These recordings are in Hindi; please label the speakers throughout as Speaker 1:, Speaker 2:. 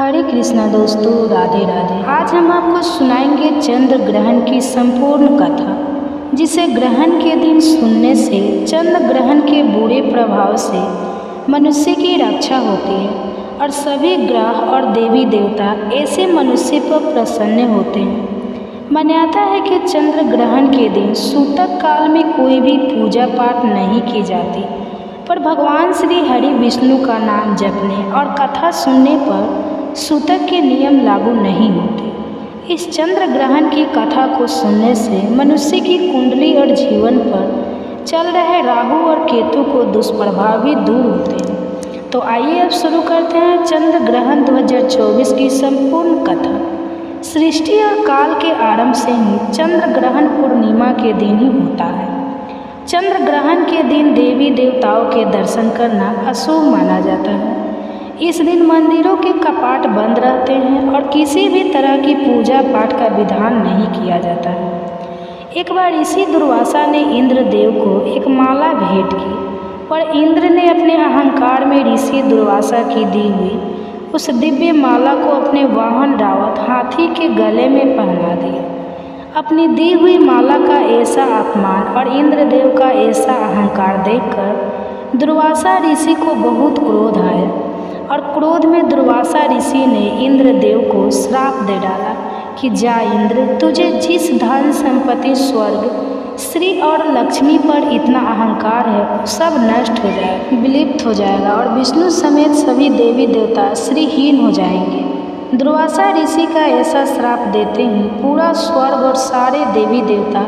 Speaker 1: हरे कृष्णा दोस्तों, राधे राधे। आज हम आपको सुनाएंगे चंद्र ग्रहण की संपूर्ण कथा, जिसे ग्रहण के दिन सुनने से चंद्र ग्रहण के बुरे प्रभाव से मनुष्य की रक्षा होती है और सभी ग्रह और देवी देवता ऐसे मनुष्य पर प्रसन्न होते हैं। मान्यता है कि चंद्र ग्रहण के दिन सूतक काल में कोई भी पूजा पाठ नहीं की जाती, पर भगवान श्री हरि विष्णु का नाम जपने और कथा सुनने पर सूतक के नियम लागू नहीं होते। इस चंद्र ग्रहण की कथा को सुनने से मनुष्य की कुंडली और जीवन पर चल रहे राहु और केतु को दुष्प्रभाव भी दूर होते हैं। तो आइए अब शुरू करते हैं चंद्र ग्रहण 2024 की संपूर्ण कथा। सृष्टि और काल के आरंभ से ही चंद्र ग्रहण पूर्णिमा के दिन ही होता है। चंद्र ग्रहण के दिन देवी देवताओं के दर्शन करना अशुभ माना जाता है। इस दिन मंदिरों के कपाट बंद रहते हैं और किसी भी तरह की पूजा पाठ का विधान नहीं किया जाता है। एक बार ऋषि दुर्वासा ने इंद्रदेव को एक माला भेंट की, पर इंद्र ने अपने अहंकार में ऋषि दुर्वासा की दी हुई उस दिव्य माला को अपने वाहन रावत हाथी के गले में पहना दिया। अपनी दी हुई माला का ऐसा अपमान और इंद्रदेव का ऐसा अहंकार देखकर दुर्वासा ऋषि को बहुत क्रोध आया और क्रोध में दुर्वासा ऋषि ने इंद्रदेव को श्राप दे डाला कि जा इंद्र, तुझे जिस धन संपत्ति स्वर्ग श्री और लक्ष्मी पर इतना अहंकार है सब नष्ट हो जाएगा, विलुप्त हो जाएगा और विष्णु समेत सभी देवी देवता श्रीहीन हो जाएंगे। दुर्वासा ऋषि का ऐसा श्राप देते ही पूरा स्वर्ग और सारे देवी देवता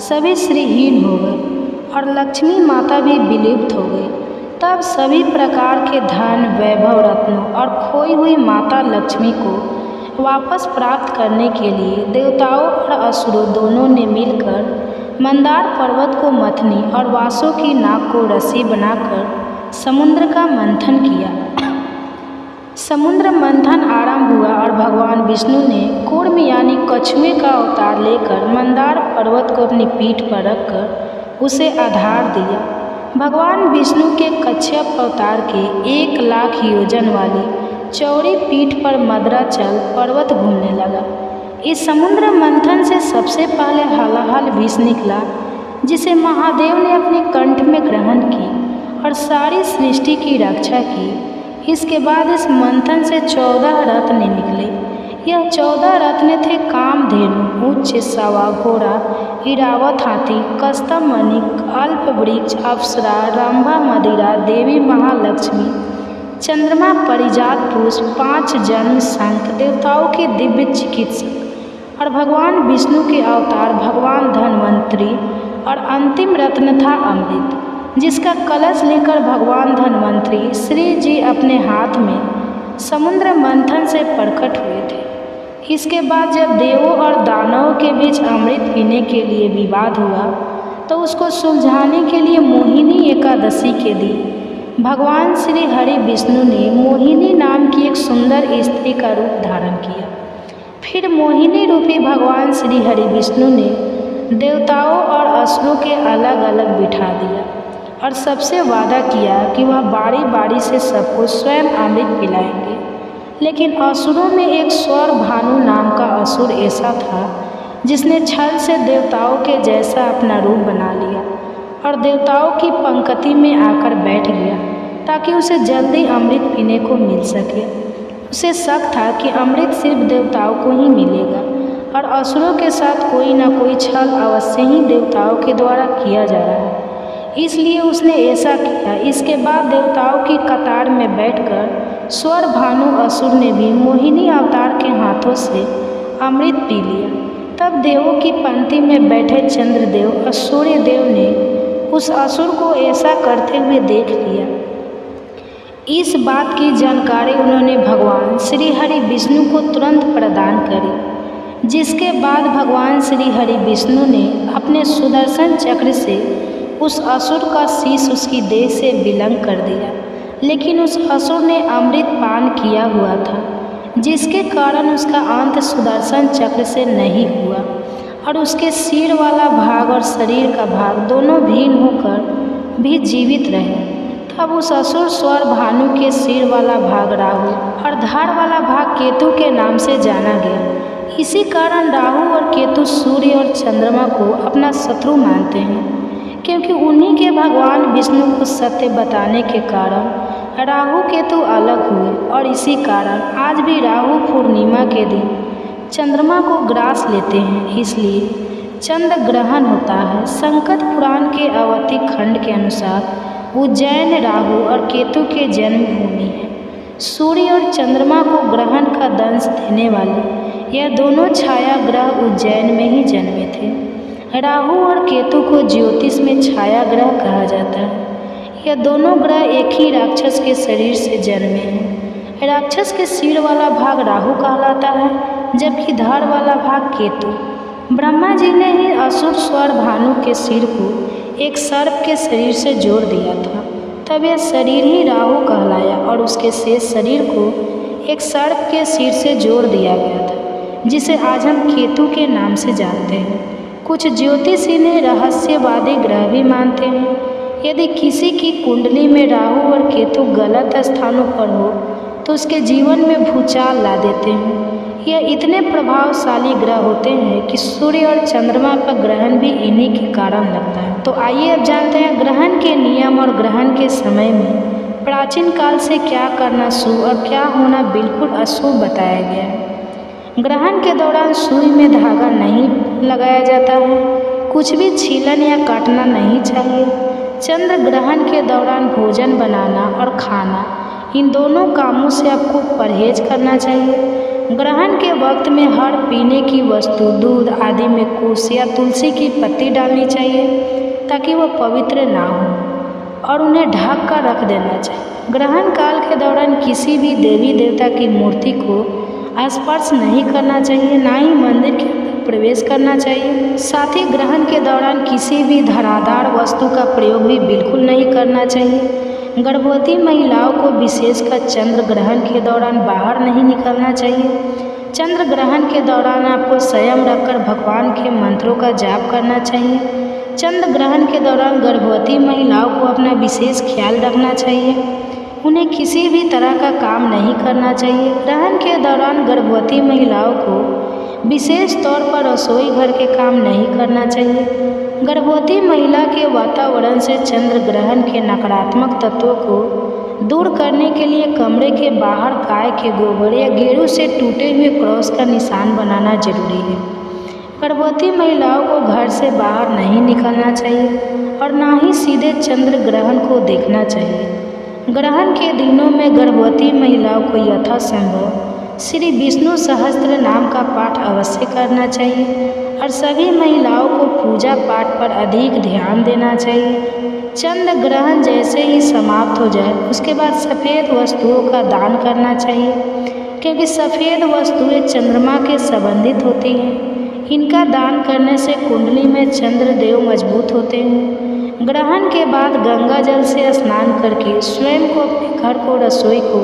Speaker 1: सभी श्रीहीन हो गए और लक्ष्मी माता भी विलुप्त हो गई। तब सभी प्रकार के धन, वैभव, रत्नों और खोई हुई माता लक्ष्मी को वापस प्राप्त करने के लिए देवताओं और असुरों दोनों ने मिलकर मंदार पर्वत को मथनी और वासों की नाक को रस्सी बनाकर समुद्र का मंथन किया। समुद्र मंथन आरंभ हुआ और भगवान विष्णु ने कूर्म यानी कछुए का अवतार लेकर मंदार पर्वत को अपनी पीठ पर रखकर उसे आधार दिया। भगवान विष्णु के कच्छप अवतार के 1,00,000 योजन वाली चौड़ी पीठ पर मदराचल पर्वत घूमने लगा। इस समुद्र मंथन से सबसे पहले हलाहल विष निकला, जिसे महादेव ने अपने कंठ में ग्रहण की और सारी सृष्टि की रक्षा की। इसके बाद इस मंथन से 14 रत्न निकले। यह 14 रत्न थे कामधेनु, उच्च सवा, घोड़ा, इरावत हाथी, कस्तम मणिक, अल्प वृक्ष, अप्सरा, रंभा, मदिरा, देवी महालक्ष्मी, चंद्रमा, परिजात पुष्प, 5 जन्म, शंख, देवताओं के दिव्य चिकित्सक और भगवान विष्णु के अवतार भगवान धन्वंतरी और अंतिम रत्न था अमृत, जिसका कलश लेकर भगवान धन्वंतरी श्री जी अपने हाथ में समुद्र मंथन से प्रकट हुए थे। इसके बाद जब देवों और दानवों के बीच अमृत पीने के लिए विवाद हुआ, तो उसको सुलझाने के लिए मोहिनी एकादशी के दिन भगवान श्री हरि विष्णु ने मोहिनी नाम की एक सुंदर स्त्री का रूप धारण किया। फिर मोहिनी रूपी भगवान श्री हरि विष्णु ने देवताओं और असुरों के अलग अलग बिठा दिया और सबसे वादा किया कि वह बारी बारी से सबको स्वयं अमृत पिलाएंगे। लेकिन असुरों में एक स्वर भानु नाम का असुर ऐसा था जिसने छल से देवताओं के जैसा अपना रूप बना लिया और देवताओं की पंक्ति में आकर बैठ गया ताकि उसे जल्दी अमृत पीने को मिल सके। उसे शक था कि अमृत सिर्फ देवताओं को ही मिलेगा और असुरों के साथ कोई ना कोई छल अवश्य ही देवताओं के द्वारा किया जा रहा है, इसलिए उसने ऐसा किया। इसके बाद देवताओं की कतार में बैठकर स्वर भानु असुर ने भी मोहिनी अवतार के हाथों से अमृत पी लिया। तब देवों की पंक्ति में बैठे चंद्रदेव और सूर्यदेव ने उस असुर को ऐसा करते हुए देख लिया। इस बात की जानकारी उन्होंने भगवान श्री हरि विष्णु को तुरंत प्रदान करी, जिसके बाद भगवान श्री हरि विष्णु ने अपने सुदर्शन चक्र से उस असुर का शीश उसकी देह से विलंग कर दिया। लेकिन उस असुर ने अमृत पान किया हुआ था, जिसके कारण उसका अंत सुदर्शन चक्र से नहीं हुआ और उसके सिर वाला भाग और शरीर का भाग दोनों भीन होकर भी जीवित रहे। तब उस असुर स्वर भानु के सिर वाला भाग राहु और धार वाला भाग केतु के नाम से जाना गया। इसी कारण राहु और केतु सूर्य और चंद्रमा को अपना शत्रु मानते हैं, क्योंकि उन्हीं के भगवान विष्णु को सत्य बताने के कारण राहु केतु अलग हुए। और इसी कारण आज भी राहु पूर्णिमा के दिन चंद्रमा को ग्रास लेते हैं, इसलिए चंद्र ग्रहण होता है। संकट पुराण के अवती खंड के अनुसार उज्जैन राहु और केतु के जन्मभूमि है। सूर्य और चंद्रमा को ग्रहण का दंश देने वाले यह दोनों छाया ग्रह उज्जैन में ही जन्मे थे। राहु और केतु को ज्योतिष में छाया ग्रह कहा जाता है। यह दोनों ग्रह एक ही राक्षस के शरीर से जन्मे हैं। राक्षस के सिर वाला भाग राहु कहलाता है, जबकि धार वाला भाग केतु। ब्रह्मा जी ने ही असुर स्वर भानु के सिर को एक सर्प के शरीर से जोड़ दिया था, तब यह शरीर ही राहु कहलाया और उसके शेष शरीर को एक सर्प के सिर से जोड़ दिया गया था, जिसे आज हम केतु के नाम से जानते हैं। कुछ ज्योतिषी ने रहस्यवादी ग्रह भी मानते हैं। यदि किसी की कुंडली में राहु और केतु गलत स्थानों पर हो तो उसके जीवन में भूचाल ला देते हैं। यह इतने प्रभावशाली ग्रह होते हैं कि सूर्य और चंद्रमा पर ग्रहण भी इन्हीं के कारण लगता है। तो आइए अब जानते हैं ग्रहण के नियम और ग्रहण के समय में प्राचीन काल से क्या करना शुभ और क्या होना बिल्कुल अशुभ बताया गया है। ग्रहण के दौरान सुई में धागा नहीं लगाया जाता है, कुछ भी छीलन या काटना नहीं चाहिए। चंद्र ग्रहण के दौरान भोजन बनाना और खाना, इन दोनों कामों से आपको परहेज करना चाहिए। ग्रहण के वक्त में हर पीने की वस्तु, दूध आदि में कुश या तुलसी की पत्ती डालनी चाहिए ताकि वह पवित्र ना हो, और उन्हें ढक कर रख देना चाहिए। ग्रहण काल के दौरान किसी भी देवी देवता की मूर्ति को स्पर्श नहीं करना चाहिए, ना ही मंदिर के प्रवेश करना चाहिए। साथ ही ग्रहण के दौरान किसी भी धराधार वस्तु का प्रयोग भी बिल्कुल नहीं करना चाहिए। गर्भवती महिलाओं को विशेषकर चंद्र ग्रहण के दौरान बाहर नहीं निकलना चाहिए। चंद्र ग्रहण के दौरान आपको संयम रखकर भगवान के मंत्रों का जाप करना चाहिए। चंद्र ग्रहण के दौरान गर्भवती महिलाओं को अपना विशेष ख्याल रखना चाहिए। उन्हें किसी भी तरह का काम नहीं करना चाहिए। ग्रहण के दौरान गर्भवती महिलाओं को विशेष तौर पर रसोई घर के काम नहीं करना चाहिए। गर्भवती महिला के वातावरण से चंद्र ग्रहण के नकारात्मक तत्वों को दूर करने के लिए कमरे के बाहर गाय के गोबर या गेरू से टूटे हुए क्रॉस का निशान बनाना जरूरी है। गर्भवती महिलाओं को घर से बाहर नहीं निकलना चाहिए और ना ही सीधे चंद्र ग्रहण को देखना चाहिए। ग्रहण के दिनों में गर्भवती महिलाओं को यथासंभव श्री विष्णु सहस्त्र नाम का पाठ अवश्य करना चाहिए और सभी महिलाओं को पूजा पाठ पर अधिक ध्यान देना चाहिए। चंद्र ग्रहण जैसे ही समाप्त हो जाए उसके बाद सफ़ेद वस्तुओं का दान करना चाहिए, क्योंकि सफ़ेद वस्तुएं चंद्रमा के संबंधित होती हैं। इनका दान करने से कुंडली में चंद्र देव मजबूत होते हैं। ग्रहण के बाद गंगा जल से स्नान करके स्वयं को, अपने घर को, रसोई को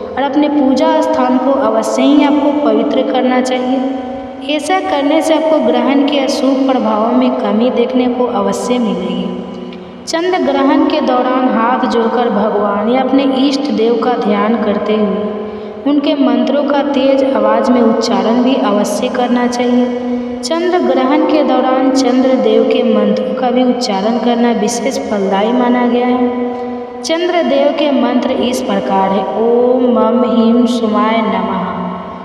Speaker 1: और अपने पूजा स्थान को अवश्य ही आपको पवित्र करना चाहिए। ऐसा करने से आपको ग्रहण के अशुभ प्रभावों में कमी देखने को अवश्य मिलेगी। चंद्र ग्रहण के दौरान हाथ जोड़कर भगवान या अपने इष्ट देव का ध्यान करते हुए उनके मंत्रों का तेज आवाज़ में उच्चारण भी अवश्य करना चाहिए। चंद्र ग्रहण के दौरान चंद्र देव के मंत्रों का भी उच्चारण करना विशेष फलदायी माना गया है। चंद्र देव के मंत्र इस प्रकार है: ओम मम ह्रीं सुमाय नमः।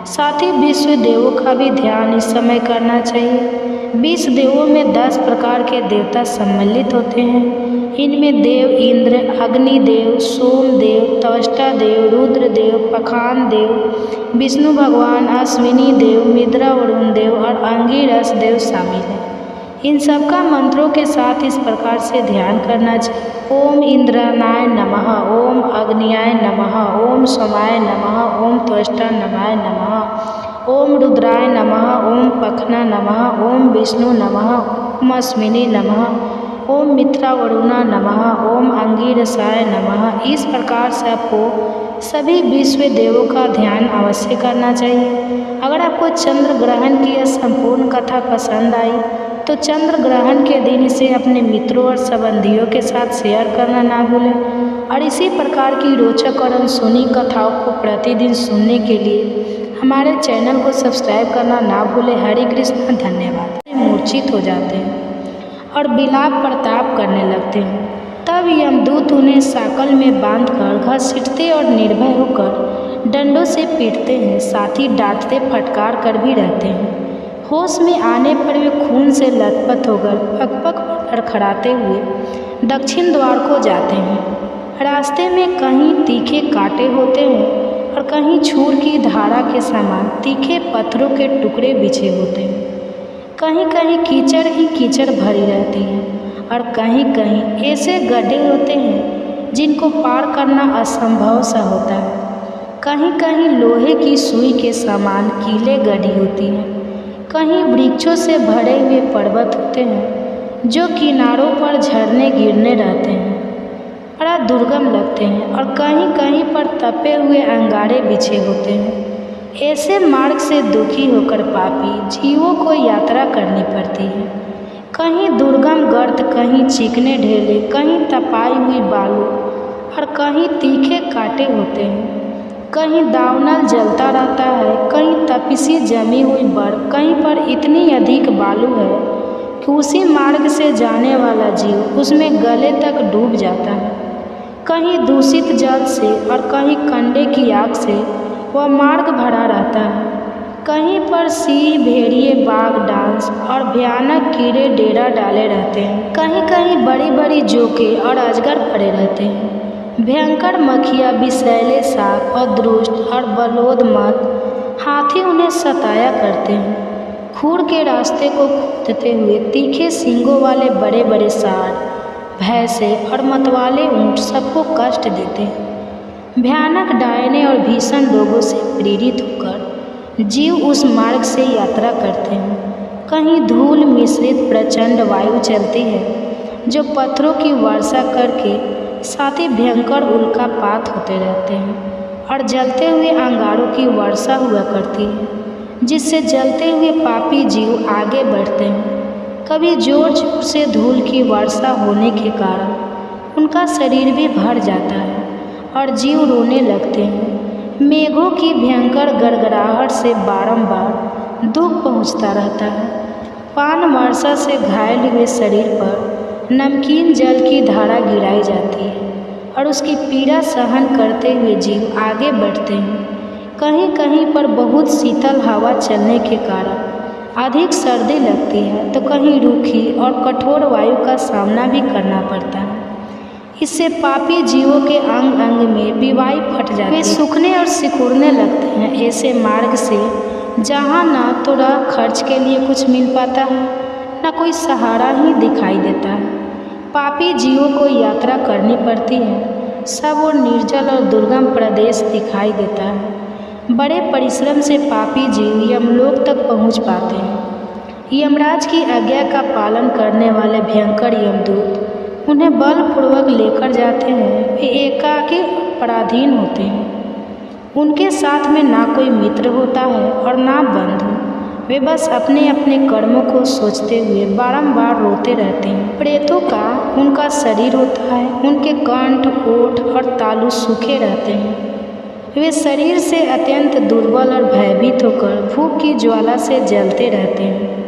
Speaker 1: साथ ही विश्व देवों का भी ध्यान इस समय करना चाहिए। 20 देवों में 10 प्रकार के देवता सम्मिलित होते हैं। इनमें देव इंद्र, अग्निदेव, सोमदेव, त्वष्टा देव, रुद्र देव, पखान देव, विष्णु भगवान, अश्विनी देव, मिद्रा वरुण देव और अंगिरस देव शामिल हैं। इन सबका मंत्रों के साथ इस प्रकार से ध्यान करना चाहिए: ओम इंद्रानाय नमः, ओम अग्नियाय नमः, ओम सोमाय नमः, ओम त्वष्टा नमाय नमः, ओम रुद्राय नमः, ओम पखना नमः, ओम विष्णु नमः, ओम अश्विनी नमः, ओम मित्रा वरुणा नमः, ओम अंगिरसाय नमः। इस प्रकार से आपको सभी विश्व देवों का ध्यान अवश्य करना चाहिए। अगर आपको चंद्र ग्रहण की यह संपूर्ण कथा पसंद आई तो चंद्र ग्रहण के दिन इसे अपने मित्रों और संबंधियों के साथ शेयर करना ना भूलें और इसी प्रकार की रोचक और अनसुनी कथाओं को प्रतिदिन सुनने के लिए हमारे चैनल को सब्सक्राइब करना ना भूलें। हरे कृष्ण। धन्यवाद। मूर्छित हो जाते हैं और विलाप प्रताप करने लगते हैं। तब यमदूत उन्हें साकल में बांधकर घसीटते और निर्भय होकर डंडों से पीटते हैं, साथ ही डांटते फटकार कर भी रहते हैं। होश में आने पर वे खून से लथपथ होकर पग-पग पर लड़खड़ाते हुए दक्षिण द्वार को जाते हैं। रास्ते में कहीं तीखे कांटे होते हैं और कहीं छूर की धारा के समान तीखे पत्थरों के टुकड़े बिछे होते हैं। कहीं कहीं कीचड़ ही कीचड़ भरी रहती है और कहीं कहीं ऐसे गड्ढे होते हैं जिनको पार करना असंभव सा होता है। कहीं कहीं लोहे की सुई के समान कीलें गड़ी होती हैं। कहीं वृक्षों से भरे हुए पर्वत होते हैं जो किनारों पर झरने गिरने रहते हैं, बड़ा दुर्गम लगते हैं। और कहीं कहीं पर तपे हुए अंगारे बिछे होते हैं। ऐसे मार्ग से दुखी होकर पापी जीवों को यात्रा करनी पड़ती है। कहीं दुर्गम गर्त, कहीं चिकने ढेले, कहीं तपाई हुई बालू और कहीं तीखे कांटे होते हैं। कहीं दावनल जलता रहता है, कहीं तपिसी जमी हुई बर्फ, कहीं पर इतनी अधिक बालू है कि उसी मार्ग से जाने वाला जीव उसमें गले तक डूब जाता है। कहीं दूषित जल से और कहीं कंडे की आग से वह मार्ग भरा रहता है। कहीं पर सिंह, भेड़िए, बाघ, डांस और भयानक कीड़े डेरा डाले रहते हैं। कहीं कहीं बड़ी बड़ी जोके और अजगर पड़े रहते हैं। भयंकर मक्खियाँ, विषैले सांप और दुष्ट और बलोदमत हाथी उन्हें सताया करते हैं। खूर के रास्ते को खोदते हुए तीखे सींगों वाले बड़े बड़े सांड, भैंसे और मतवाले ऊँट सबको कष्ट देते हैं। भयानक डायने और भीषण रोगों से पीड़ित होकर जीव उस मार्ग से यात्रा करते हैं। कहीं धूल मिश्रित प्रचंड वायु चलती है जो पत्थरों की वर्षा करके साथ ही भयंकर उल्कापात होते रहते हैं और जलते हुए अंगारों की वर्षा हुआ करती है, जिससे जलते हुए पापी जीव आगे बढ़ते हैं। कभी जोर जोर से धूल की वर्षा होने के कारण उनका शरीर भी भर जाता है और जीव रोने लगते हैं। मेघों की भयंकर गड़गड़ाहट से बारंबार दुख पहुंचता रहता है। पान वर्षा से घायल हुए शरीर पर नमकीन जल की धारा गिराई जाती है और उसकी पीड़ा सहन करते हुए जीव आगे बढ़ते हैं। कहीं कहीं पर बहुत शीतल हवा चलने के कारण अधिक सर्दी लगती है, तो कहीं रूखी और कठोर वायु का सामना भी करना पड़ता है। इससे पापी जीवों के अंग अंग में बीवाई फट जाती है, वे सूखने और सिकुड़ने लगते हैं। ऐसे मार्ग से जहाँ ना तो राह खर्च के लिए कुछ मिल पाता है, ना कोई सहारा ही दिखाई देता है। पापी जीवों को यात्रा करनी पड़ती है। सब और निर्जल और दुर्गम प्रदेश दिखाई देता है। बड़े परिश्रम से पापी जीव यमलोक तक पहुँच पाते हैं। यमराज की आज्ञा का पालन करने वाले भयंकर यमदूत उन्हें बलपूर्वक लेकर जाते हैं। वे एकाकी पराधीन होते हैं। उनके साथ में ना कोई मित्र होता है और ना बंधु। वे बस अपने अपने कर्मों को सोचते हुए बारंबार रोते रहते हैं। प्रेतों का उनका शरीर होता है, उनके कंठ, ओठ और तालु सूखे रहते हैं। वे शरीर से अत्यंत दुर्बल और भयभीत होकर भूख की ज्वाला से जलते रहते हैं।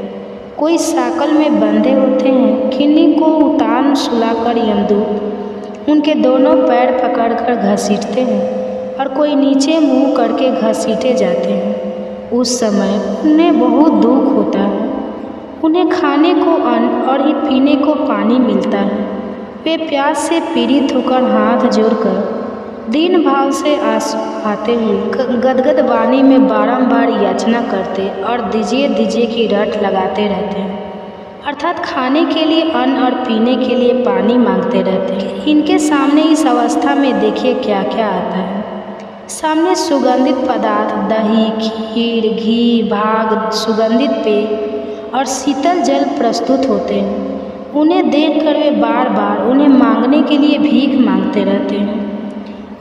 Speaker 1: कोई साकल में बंधे होते हैं। किन्हीं को उतान सुलाकर यमदूत उनके दोनों पैर पकड़कर घसीटते हैं और कोई नीचे मुंह करके घसीटे जाते हैं। उस समय उन्हें बहुत दुख होता है। उन्हें खाने को अन्न और ही पीने को पानी मिलता है। वे प्यास से पीड़ित होकर हाथ जोड़कर दीन भाव से आंसू आते हुए गदगद वाणी में बारंबार याचना करते और दीजिए दीजिए की रट लगाते रहते हैं, अर्थात खाने के लिए अन्न और पीने के लिए पानी मांगते रहते हैं। इनके सामने इस अवस्था में देखिए क्या क्या आता है। सामने सुगंधित पदार्थ, दही, खीर, घी, भाग, सुगंधित पेय और शीतल जल प्रस्तुत होते हैं। उन्हें देखकर वे बार बार उन्हें मांगने के लिए भीख मांगते रहते हैं।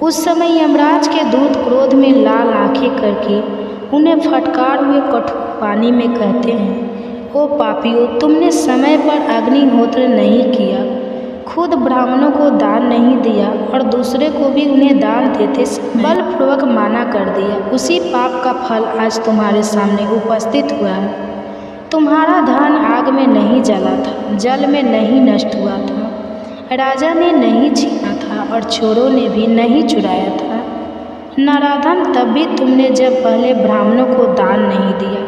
Speaker 1: उस समय यमराज के दूत क्रोध में लाल आंखें करके उन्हें फटकार हुए कठोर पानी में कहते हैं, ओ पापियों, तुमने समय पर अग्निहोत्र नहीं किया, खुद ब्राह्मणों को दान नहीं दिया और दूसरे को भी उन्हें दान देते बलपूर्वक माना कर दिया, उसी पाप का फल आज तुम्हारे सामने उपस्थित हुआ है। तुम्हारा धन आग में नहीं जला था, जल में नहीं नष्ट हुआ था, राजा ने नहीं छीना था और चोरों ने भी नहीं चुराया था। नराधम, तब भी तुमने जब पहले ब्राह्मणों को दान नहीं दिया,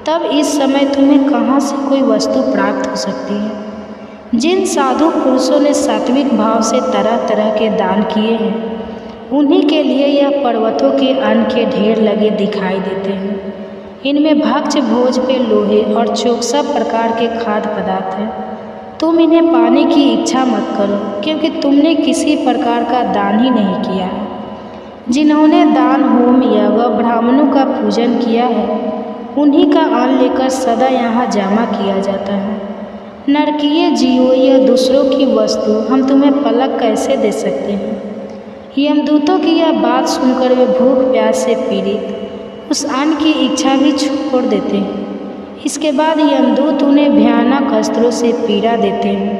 Speaker 1: तब इस समय तुम्हें कहाँ से कोई वस्तु प्राप्त हो सकती है। जिन साधु पुरुषों ने सात्विक भाव से तरह तरह के दान किए हैं, उन्हीं के लिए यह पर्वतों के अन्न के ढेर लगे दिखाई देते हैं। इनमें भक्ष भोज पे लोहे और चोक सब प्रकार के खाद्य पदार्थ हैं। तुम इन्हें पाने की इच्छा मत करो, क्योंकि तुमने किसी प्रकार का दान ही नहीं किया है। जिन्होंने दान होम या व ब्राह्मणों का पूजन किया है, उन्हीं का अन्न लेकर सदा यहाँ जमा किया जाता है। नरकीय जीवों या दूसरों की वस्तु हम तुम्हें पलक कैसे दे सकते हैं। यमदूतों की यह बात सुनकर वे भूख प्यास से पीड़ित उस अन्न की इच्छा भी छोड़ देते हैं। इसके बाद यमदूत उन्हें भयानक अस्त्रों से पीड़ा देते हैं।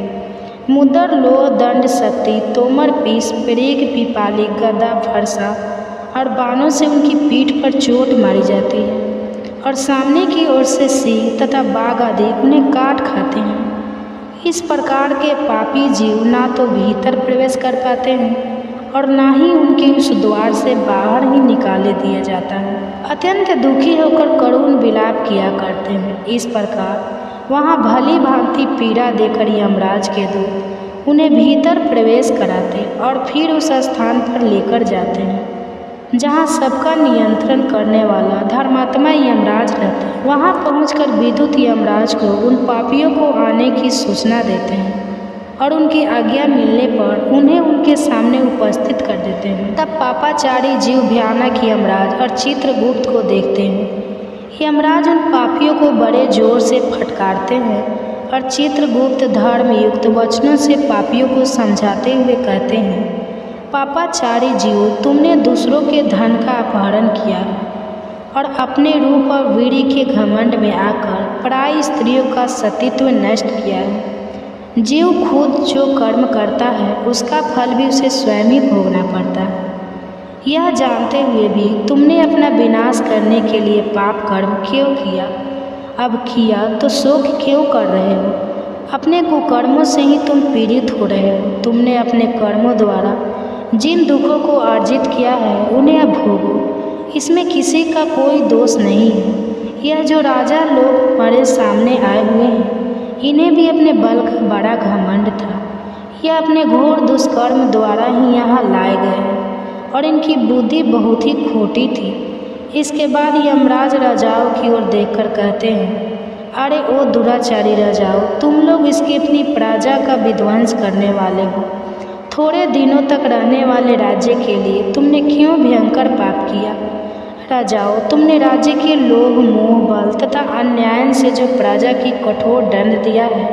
Speaker 1: मुद्र, लोह, दंड, शक्ति, तोमर, पीस, पेरेक, पिपाली, गदा, फरसा और बाणों से उनकी पीठ पर चोट मारी जाती है और सामने की ओर से सिंह तथा बाघ आदि उन्हें काट खाते हैं। इस प्रकार के पापी जीव ना तो भीतर प्रवेश कर पाते हैं और ना ही उनके उस द्वार से बाहर ही निकाले दिया जाता है। अत्यंत दुखी होकर करुण विलाप किया करते हैं। इस प्रकार वहाँ भली भांति पीड़ा देकर यमराज के दूत उन्हें भीतर प्रवेश कराते और फिर उस स्थान पर लेकर जाते हैं जहाँ सबका नियंत्रण करने वाला धर्मात्मा यमराज रहते हैं। वहाँ पहुंचकर विद्युत यमराज को उन पापियों को आने की सूचना देते हैं और उनकी आज्ञा मिलने पर उन्हें उनके सामने उपस्थित कर देते हैं। तब पापाचारी जीव भयानक यमराज और चित्रगुप्त को देखते हैं। यमराज उन पापियों को बड़े जोर से फटकारते हैं और चित्रगुप्त धर्मयुक्त वचनों से पापियों को समझाते हुए कहते हैं, पापाचारी जीवों, तुमने दूसरों के धन का अपहरण किया है और अपने रूप और वीर्य के घमंड में आकर पराई स्त्रियों का सतीत्व नष्ट किया है। जीव खुद जो कर्म करता है उसका फल भी उसे स्वयं ही भोगना पड़ता है। यह जानते हुए भी तुमने अपना विनाश करने के लिए पाप कर्म क्यों किया? अब किया तो शोक क्यों कर रहे हो? अपने कुकर्मों से ही तुम पीड़ित हो रहे हो। तुमने अपने कर्मों द्वारा जिन दुखों को अर्जित किया है उन्हें अब भोगो। इसमें किसी का कोई दोष नहीं है। यह जो राजा लोग हमारे सामने आए हुए हैं, इन्हें भी अपने बल का बड़ा घमंड था। यह अपने घोर दुष्कर्म द्वारा ही यहाँ लाए गए हैं और इनकी बुद्धि बहुत ही खोटी थी। इसके बाद यमराज राजाओं की ओर देखकर कहते हैं, अरे ओ दुराचारी राजाओं, तुम लोग इसकी अपनी प्रजा का विध्वंस करने वाले हो। थोड़े दिनों तक रहने वाले राज्य के लिए तुमने क्यों भयंकर पाप किया? राजाओं, तुमने राज्य के लोभ, मोह, बल तथा अन्याय से जो प्रजा की कठोर दंड दिया है,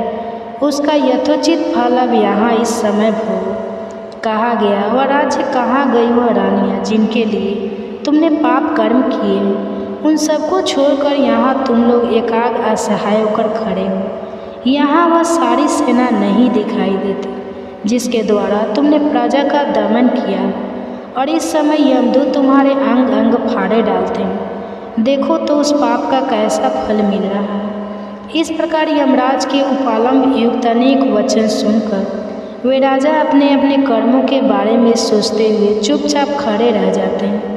Speaker 1: उसका यथोचित फल अब यहाँ इस समय भोगो। कहा गया, वह राज्य कहाँ गई वह रानियाँ जिनके लिए तुमने पाप कर्म किए हैं? उन सबको छोड़कर यहाँ तुम लोग एकाग असहाय होकर खड़े हो। यहाँ वह सारी सेना नहीं दिखाई देती जिसके द्वारा तुमने प्रजा का दमन किया, और इस समय यमदूत तुम्हारे अंग अंग फाड़े डालते हैं। देखो तो उस पाप का कैसा फल मिल रहा है। इस प्रकार यमराज के उपालंब युक्त अनेक वचन सुनकर वे राजा अपने अपने कर्मों के बारे में सोचते हुए चुपचाप खड़े रह जाते हैं।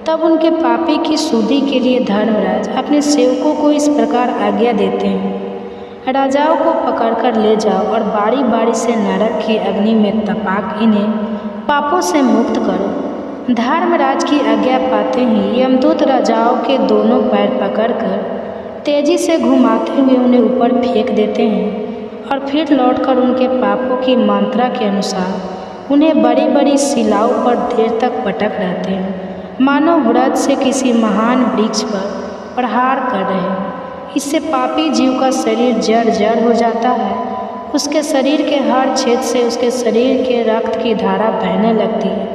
Speaker 1: तब उनके पापी की शुद्धि के लिए धर्मराज अपने सेवकों को इस प्रकार आज्ञा देते हैं, राजाओं को पकड़कर ले जाओ और बारी बारी से नरक की अग्नि में तपाक इन्हें पापों से मुक्त करो। धर्मराज की आज्ञा पाते ही यमदूत राजाओं के दोनों पैर पकड़कर तेजी से घुमाते हुए उन्हें ऊपर फेंक देते हैं और फिर लौटकर उनके पापों की मात्रा के अनुसार उन्हें बड़ी बड़ी शिलाओं पर देर तक पटक रहते हैं, मानो व्रत से किसी महान वृक्ष पर प्रहार कर रहे हैं। इससे पापी जीव का शरीर जड़ जड़ हो जाता है। उसके शरीर के हर छेद से उसके शरीर के रक्त की धारा बहने लगती है।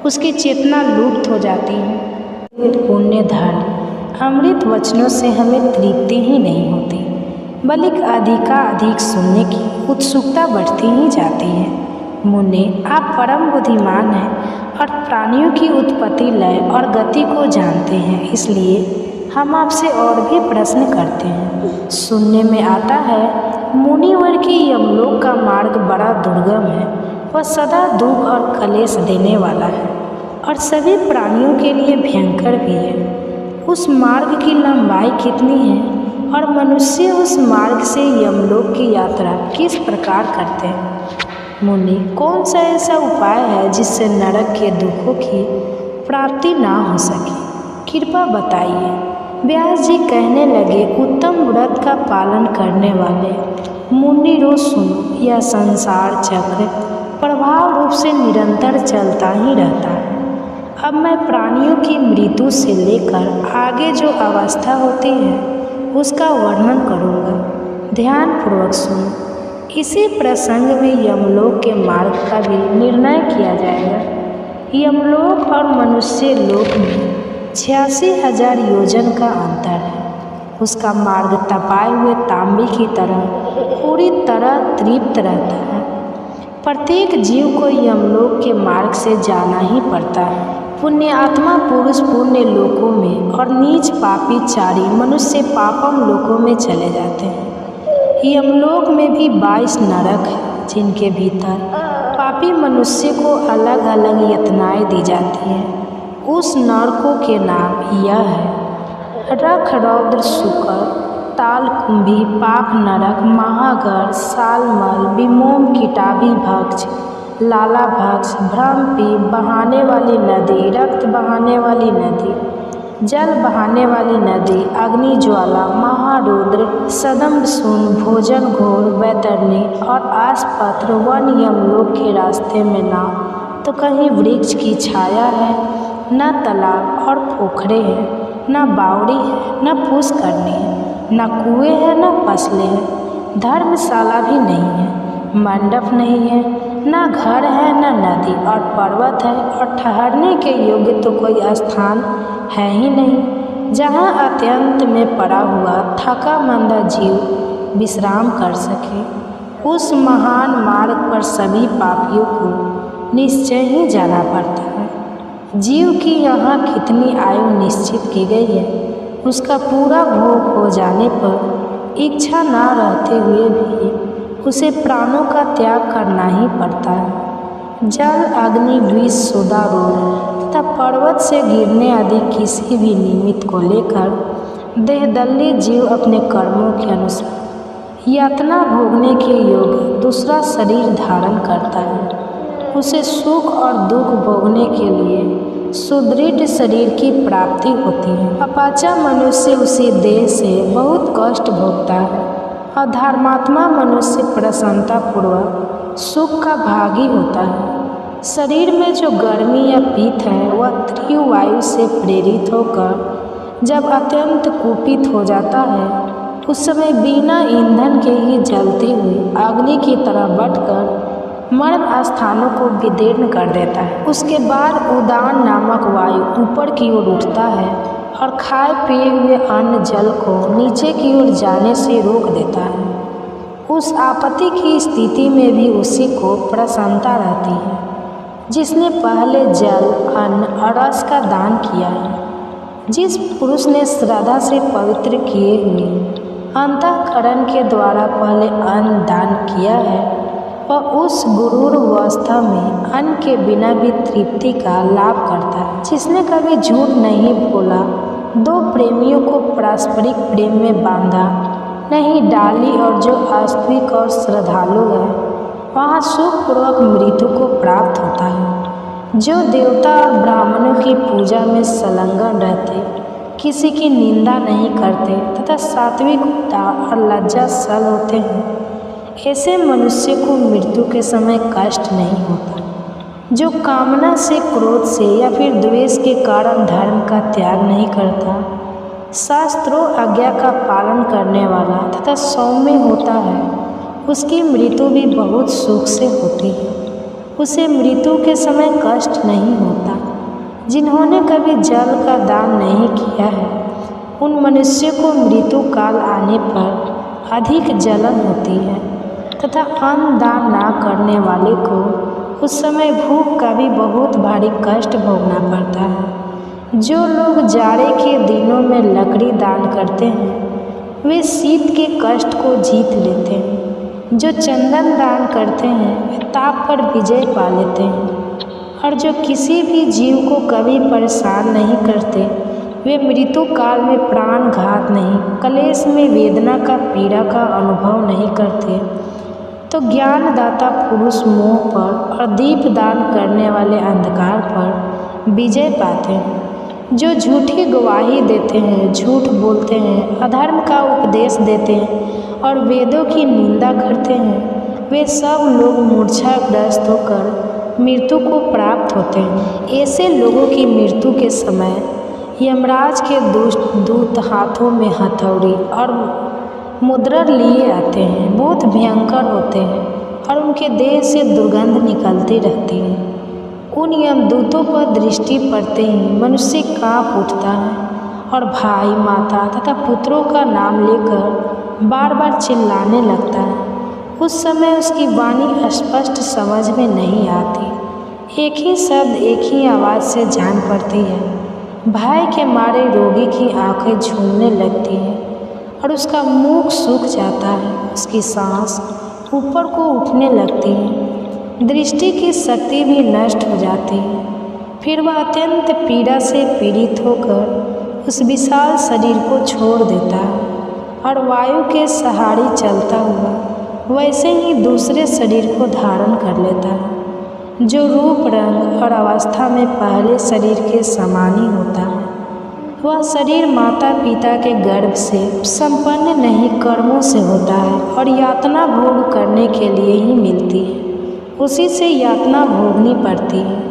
Speaker 1: उसकी चेतना लुप्त हो जाती है। पुण्य धर्म अमृत वचनों से हमें तृप्ति ही नहीं होती। बल्कि अधिकाधिक सुनने की उत्सुकता बढ़ती ही जाती है। मुन्ने, आप परम बुद्धिमान हैं और प्राणियों की उत्पत्ति, लय और गति को जानते हैं, इसलिए हम आपसे और भी प्रश्न करते हैं। सुनने में आता है मुनिवर की यमलोक का मार्ग बड़ा दुर्गम है, वह सदा दुख और कलेश देने वाला है और सभी प्राणियों के लिए भयंकर भी है। उस मार्ग की लंबाई कितनी है और मनुष्य उस मार्ग से यमलोक की यात्रा किस प्रकार करते हैं? मुनि, कौन सा ऐसा उपाय है जिससे नरक के दुखों की प्राप्ति ना हो सके? कृपा बताइए। व्यास जी कहने लगे, उत्तम व्रत का पालन करने वाले मुनि रो सुनो, यह संसार चक्र प्रभाव रूप से निरंतर चलता ही रहता है। अब मैं प्राणियों की मृत्यु से लेकर आगे जो अवस्था होती है उसका वर्णन करूँगा, ध्यान पूर्वक सुनो। इसी प्रसंग में यमलोक के मार्ग का भी निर्णय किया जाएगा। यमलोक और मनुष्य लोक में 86,000 योजन का अंतर है। उसका मार्ग तपाए हुए तांबे की तरह पूरी तरह तृप्त रहता है। प्रत्येक जीव को यमलोक के मार्ग से जाना ही पड़ता है। पुण्य आत्मा पुरुष पुण्य लोकों में और नीच पापी चारी मनुष्य पापम लोकों में चले जाते हैं। यमलोक में भी 22 नरक है, जिनके भीतर पापी मनुष्य को अलग अलग यातनाएं दी जाती हैं। उस नरकों के नाम यह है: रख, रौद्र, शुकर, ताल कुंभी, पाक नरक, महागर, सालमल, विमोम, किटाभी भक्ष, लाला भक्ष, भ्रमपी, बहाने वाली नदी, रक्त बहाने वाली नदी, जल बहाने वाली नदी, अग्नि ज्वाला, महारुद्र, सदम्भ सून, भोजन घोर, वैतरणी और आसपत्र वन यमलोक के रास्ते में ना तो कहीं वृक्ष की छाया है, न तालाब और पोखरे हैं, न बावड़ी है, न पुष्करणी है, न कुएं है, न फसलें हैं, धर्मशाला भी नहीं है, मंडप नहीं है, न घर है, न नदी और पर्वत है, और ठहरने के योग्य तो कोई स्थान है ही नहीं जहाँ अत्यंत में पड़ा हुआ थका मंदा जीव विश्राम कर सके। उस महान मार्ग पर सभी पापियों को निश्चय ही जाना पड़ता है। जीव की यहाँ कितनी आयु निश्चित की गई है, उसका पूरा भोग हो जाने पर इच्छा ना रहते हुए भी उसे प्राणों का त्याग करना ही पड़ता है। जल, अग्नि, विष, सोदा, रोग तथा पर्वत से गिरने आदि किसी भी निमित्त को लेकर देहदल्ली जीव अपने कर्मों के अनुसार यातना भोगने के योग्य दूसरा शरीर धारण करता है। उसे सुख और दुख भोगने के लिए सुदृढ़ शरीर की प्राप्ति होती है। अपाचा मनुष्य उसी देह से बहुत कष्ट भोगता है और धर्मात्मा मनुष्य प्रसन्नतापूर्वक सुख का भागी होता है। शरीर में जो गर्मी या पीत है वह तीव्र वायु से प्रेरित होकर जब अत्यंत कुपित हो जाता है उस समय बिना ईंधन के ही जलती हुई अग्नि की तरह बढ़कर मर्म स्थानों को विदीर्ण कर देता है। उसके बाद उदान नामक वायु ऊपर की ओर उठता है और खाए पिए हुए अन्न जल को नीचे की ओर जाने से रोक देता है। उस आपत्ति की स्थिति में भी उसी को प्रसन्नता रहती है जिसने पहले जल, अन्न और रस का दान किया है। जिस पुरुष ने श्रद्धा से पवित्र किए हुए अंतःकरण के द्वारा पहले अन्न दान किया है वह उस गुरूर अवस्था में अन्न के बिना भी तृप्ति का लाभ करता है। जिसने कभी झूठ नहीं बोला, दो प्रेमियों को पारस्परिक प्रेम में बांधा नहीं डाली और जो आस्तिक और श्रद्धालु है वहाँ सुखपूर्वक मृत्यु को प्राप्त होता है। जो देवता और ब्राह्मणों की पूजा में संलग्न रहते, किसी की निंदा नहीं करते तथा सात्विकता और लज्जाशील होते हैं, ऐसे मनुष्य को मृत्यु के समय कष्ट नहीं होता। जो कामना से, क्रोध से या फिर द्वेष के कारण धर्म का त्याग नहीं करता, शास्त्रों आज्ञा का पालन करने वाला तथा सौम्य होता है, उसकी मृत्यु भी बहुत सुख से होती है। उसे मृत्यु के समय कष्ट नहीं होता। जिन्होंने कभी जल का दान नहीं किया है उन मनुष्यों को मृत्यु काल आने पर अधिक जलन होती है तथा अन्न दान ना करने वाले को उस समय भूख का भी बहुत भारी कष्ट भोगना पड़ता है। जो लोग जाड़े के दिनों में लकड़ी दान करते हैं वे शीत के कष्ट को जीत लेते हैं। जो चंदन दान करते हैं वे ताप पर विजय पा लेते हैं। और जो किसी भी जीव को कभी परेशान नहीं करते वे मृत्यु काल में प्राणघात नहीं, कलेश में वेदना का पीड़ा का अनुभव नहीं करते। तो ज्ञानदाता पुरुष मोह पर और दीप दान करने वाले अंधकार पर विजय पाते हैं। जो झूठी गवाही देते हैं, झूठ बोलते हैं, अधर्म का उपदेश देते हैं और वेदों की निंदा करते हैं, वे सब लोग मूर्छाग्रस्त होकर मृत्यु को प्राप्त होते हैं। ऐसे लोगों की मृत्यु के समय यमराज के दुष्ट दूत हाथों में हथौड़ी और मुद्रा लिए आते हैं। बहुत भयंकर होते हैं और उनके देह से दुर्गंध निकलती रहती है। उन यमदूतों पर दृष्टि पड़ते ही मनुष्य काँप उठता है और भाई, माता तथा पुत्रों का नाम लेकर बार बार चिल्लाने लगता है। उस समय उसकी वाणी स्पष्ट समझ में नहीं आती। एक ही शब्द एक ही आवाज़ से जान पड़ती है। भय के मारे रोगी की आंखें झूमने लगती हैं और उसका मुख सूख जाता है। उसकी सांस ऊपर को उठने लगती है। दृष्टि की शक्ति भी नष्ट हो जाती है। फिर वह अत्यंत पीड़ा से पीड़ित होकर उस विशाल शरीर को छोड़ देता है और वायु के सहारे चलता हुआ वैसे ही दूसरे शरीर को धारण कर लेता है, जो रूप, रंग और अवस्था में पहले शरीर के समान ही होता है। वह शरीर माता पिता के गर्भ से संपन्न नहीं, कर्मों से होता है और यातना भोग करने के लिए ही मिलती है। उसी से यातना भोगनी पड़ती है।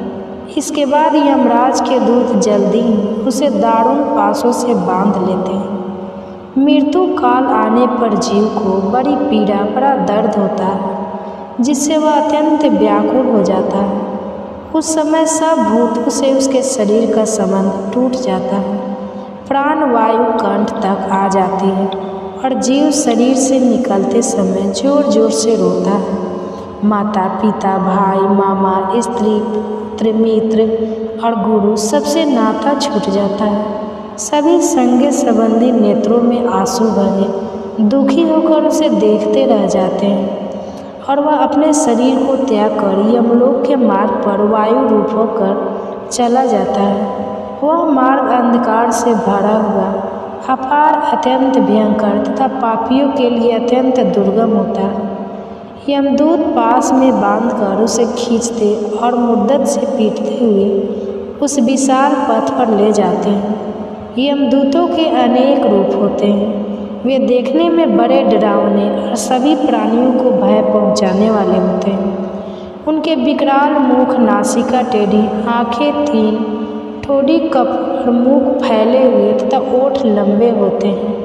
Speaker 1: इसके बाद यमराज के दूत जल्दी ही उसे दारुण पासों से बांध लेते हैं। मृत्यु काल आने पर जीव को बड़ी पीड़ा, बड़ा दर्द होता है, जिससे वह अत्यंत व्याकुल हो जाता है। उस समय सब भूतों से उसके शरीर का संबंध टूट जाता है। प्राण वायु कंठ तक आ जाती है और जीव शरीर से निकलते समय जोर जोर से रोता है। माता पिता, भाई, मामा, स्त्री, पुत्र, मित्र और गुरु सबसे नाता छूट जाता है। सभी संगे संबंधी नेत्रों में आंसू भरे दुखी होकर उसे देखते रह जाते हैं और वह अपने शरीर को त्याग कर यमलोक के मार्ग पर वायु रूप होकर चला जाता है। वह मार्ग अंधकार से भरा हुआ, अपार, अत्यंत भयंकर तथा पापियों के लिए अत्यंत दुर्गम होता है। यमदूत पास में बांधकर उसे खींचते और मुद्दत से पीटते हुए उस विशाल पथ पर ले जाते हैं। यमदूतों के अनेक रूप होते हैं। वे देखने में बड़े डरावने और सभी प्राणियों को भय पहुंचाने वाले होते हैं। उनके विकराल मुख, नासिका टेढ़ी, आँखें तीन, ठोड़ी कप और मुख फैले हुए तथा ओठ लंबे होते हैं।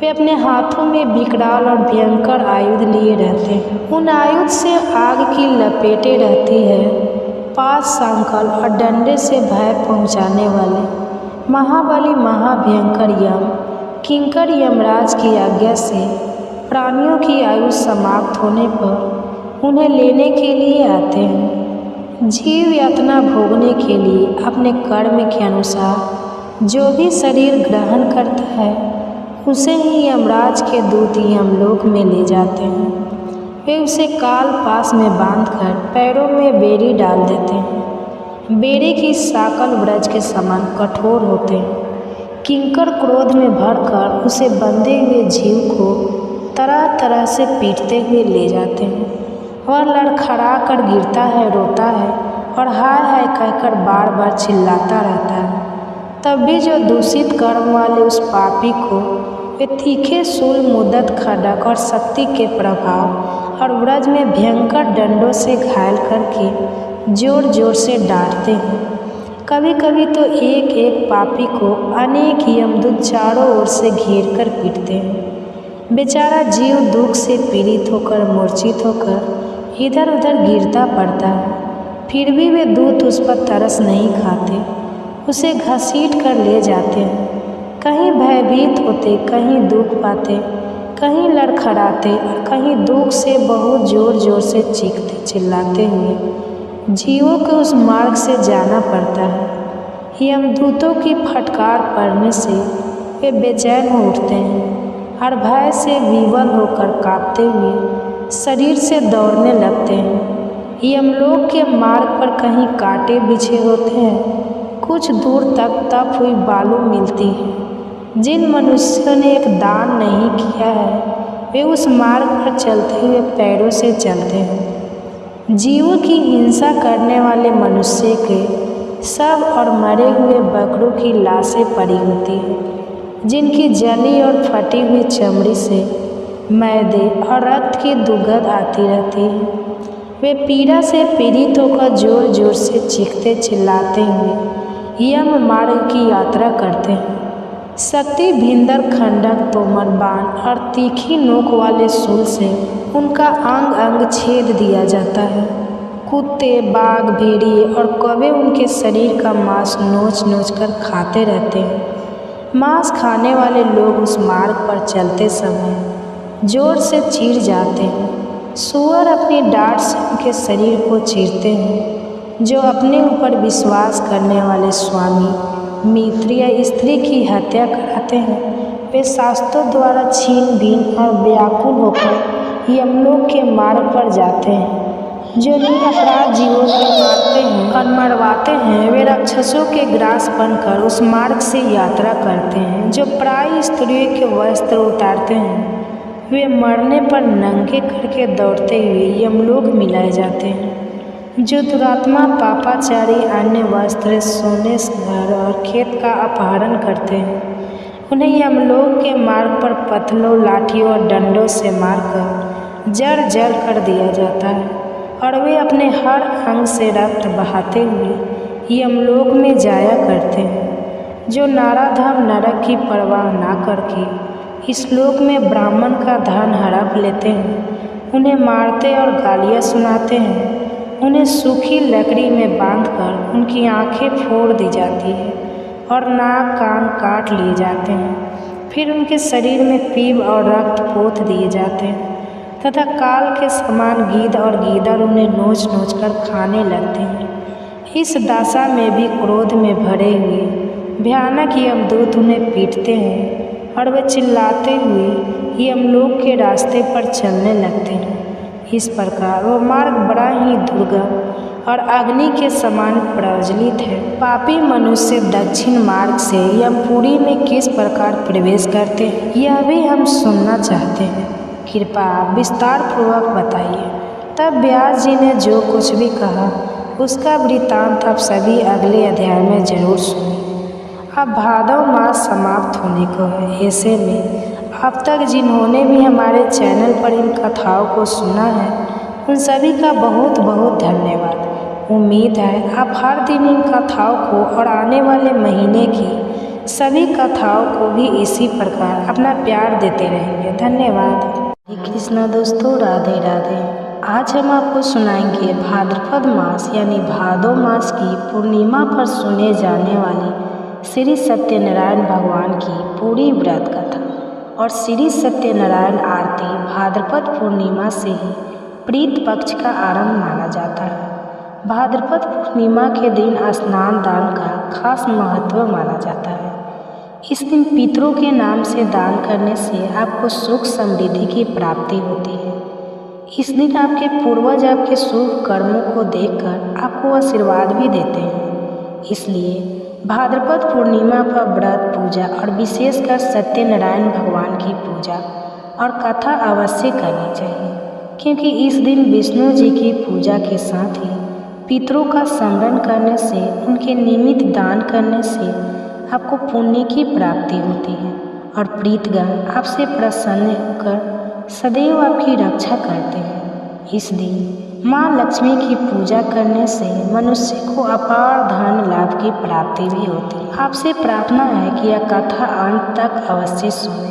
Speaker 1: वे अपने हाथों में विकराल और भयंकर आयुध लिए रहते हैं। उन आयुध से आग की लपेटें रहती है। पास, सांकल और डंडे से भय पहुंचाने वाले महाबली महाभयंकर यम किंकर यमराज की आज्ञा से प्राणियों की आयु समाप्त होने पर उन्हें लेने के लिए आते हैं। जीव यातना भोगने के लिए अपने कर्म के अनुसार जो भी शरीर ग्रहण करता है उसे ही यमराज के दूत यमलोक में ले जाते हैं। वे उसे काल पास में बांधकर पैरों में बेड़ी डाल देते हैं। बेड़ी की साकल ब्रज के समान कठोर होते हैं। किंकर क्रोध में भरकर उसे बंधे हुए जीव को तरह तरह से पीटते हुए ले जाते हैं। वह लड़खड़ा कर गिरता है, रोता है और हाय हाय कहकर बार बार चिल्लाता रहता है। तब भी जो दूषित कर्म वाले उस पापी को वे तीखे शूल, मुद्दत, खड्ग और शक्ति के प्रभाव और व्रज में भयंकर डंडों से घायल करके जोर जोर से डांटते हैं। कभी कभी तो एक एक पापी को अनेक यमदूत चारों ओर से घेर कर पीटते हैं। बेचारा जीव दुख से पीड़ित होकर, मूर्छित होकर इधर उधर गिरता पड़ता है। फिर भी वे दूत उस पर तरस नहीं खाते, उसे घसीट कर ले जाते हैं। कहीं भयभीत होते, कहीं दुख पाते, कहीं लड़खड़ाते और कहीं दुख से बहुत ज़ोर ज़ोर से चीखते चिल्लाते हुए जीवों को उस मार्ग से जाना पड़ता है। यमदूतों की फटकार पड़ने से वे बेचैन हो उठते हैं और भय से विवल होकर कांपते हुए शरीर से दौड़ने लगते हैं। यमलोक के मार्ग पर कहीं कांटे बिछे होते हैं, कुछ दूर तक तप हुई बालू मिलती है। जिन मनुष्यों ने एक दान नहीं किया है वे उस मार्ग पर चलते हुए पैरों से चलते हैं। जीवों की हिंसा करने वाले मनुष्य के सब और मरे हुए बकरों की लाशें पड़ी होती हैं, जिनकी जली और फटी हुई चमड़ी से मैदे और रक्त की दुर्गंध आती रहती है। वे पीड़ा से पीड़ित होकर जोर जोर से चीखते चिल्लाते हुए यम मार्ग की यात्रा करते हैं। शक्ति भिंदर खंडक तोमर बाण और तीखी नोक वाले शूल से उनका अंग अंग छेद दिया जाता है। कुत्ते, बाघ, भेड़िए और कौवे उनके शरीर का मांस नोच नोच कर खाते रहते हैं। मांस खाने वाले लोग उस मार्ग पर चलते समय जोर से चीर जाते हैं। सूअर अपनी डांट से उनके शरीर को चीरते हैं। जो अपने ऊपर विश्वास करने वाले स्वामी, मित्र या स्त्री की हत्या कराते हैं वे शास्त्रों द्वारा छीन बीन और व्याकुल होकर यमलोक के मार्ग पर जाते हैं। जो निरपराध जीवों को मारते हैं और मरवाते हैं वे राक्षसों के ग्रास बनकर उस मार्ग से यात्रा करते हैं। जो प्राय स्त्रियों के वस्त्र उतारते हैं वे मरने पर नंगे करके दौड़ते हुए यमलोक मिलाए जाते हैं। जो दुरात्मा पापाचारी अन्य वस्त्र, सोने, घर और खेत का अपहरण करते हैं उन्हें यमलोक के मार्ग पर पत्थरों, लाठियों और डंडों से मारकर जड़ जड़ कर दिया जाता है और वे अपने हर अंग से रक्त बहाते हुए यमलोक में जाया करते हैं। जो नाराधाम नरक की परवाह ना करके इस लोक में ब्राह्मण का धन हड़प लेते हैं उन्हें मारते और गालियाँ सुनाते हैं। उन्हें सूखी लकड़ी में बांधकर उनकी आंखें फोड़ दी जाती है और नाक कान काट लिए जाते हैं। फिर उनके शरीर में पीप और रक्त पोत दिए जाते हैं तथा काल के समान गीध और गीदड़ उन्हें नोच नोच कर खाने लगते हैं। इस दशा में भी क्रोध में भरे हुए भयानक यमदूत उन्हें पीटते हैं और वे चिल्लाते हुए यमलोक के रास्ते पर चलने लगते हैं। इस प्रकार वो मार्ग बड़ा ही दुर्गम और अग्नि के समान प्रज्वलित है। पापी मनुष्य दक्षिण मार्ग से यमपुरी में किस प्रकार प्रवेश करते हैं यह भी हम सुनना चाहते हैं। कृपया विस्तार पूर्वक बताइए। तब व्यास जी ने जो कुछ भी कहा उसका वृत्तांत आप सभी अगले अध्याय में जरूर सुनिए। अब भादव मास समाप्त होने को है। ऐसे में अब तक जिन्होंने भी हमारे चैनल पर इन कथाओं को सुना है उन सभी का बहुत बहुत धन्यवाद। उम्मीद है आप हर दिन इन कथाओं को और आने वाले महीने की सभी कथाओं को भी इसी प्रकार अपना प्यार देते रहेंगे। धन्यवाद। हरे कृष्णा दोस्तों, राधे राधे। आज हम आपको सुनाएंगे भाद्रपद मास यानी भादो मास की पूर्णिमा पर सुने जाने वाली श्री सत्यनारायण भगवान की पूरी व्रत कथा और श्री सत्यनारायण आरती भाद्रपद पूर्णिमा से ही प्रीत पक्ष का आरंभ माना जाता है। भाद्रपद पूर्णिमा के दिन स्नान दान का खास महत्व माना जाता है। इस दिन पितरों के नाम से दान करने से आपको सुख समृद्धि की प्राप्ति होती है। इस दिन आपके पूर्वज आपके शुभ कर्मों को देखकर आपको आशीर्वाद भी देते हैं। इसलिए भाद्रपद पूर्णिमा पर व्रत, पूजा और विशेषकर सत्यनारायण भगवान की पूजा और कथा अवश्य करनी चाहिए, क्योंकि इस दिन विष्णु जी की पूजा के साथ ही पितरों का स्मरण करने से, उनके निमित्त दान करने से आपको पुण्य की प्राप्ति होती है और प्रीतगण आपसे प्रसन्न होकर सदैव आपकी रक्षा करते हैं। इस दिन माँ लक्ष्मी की पूजा करने से मनुष्य को अपार धन लाभ की प्राप्ति भी होती है। आपसे प्रार्थना है कि यह कथा अंत तक अवश्य सुने,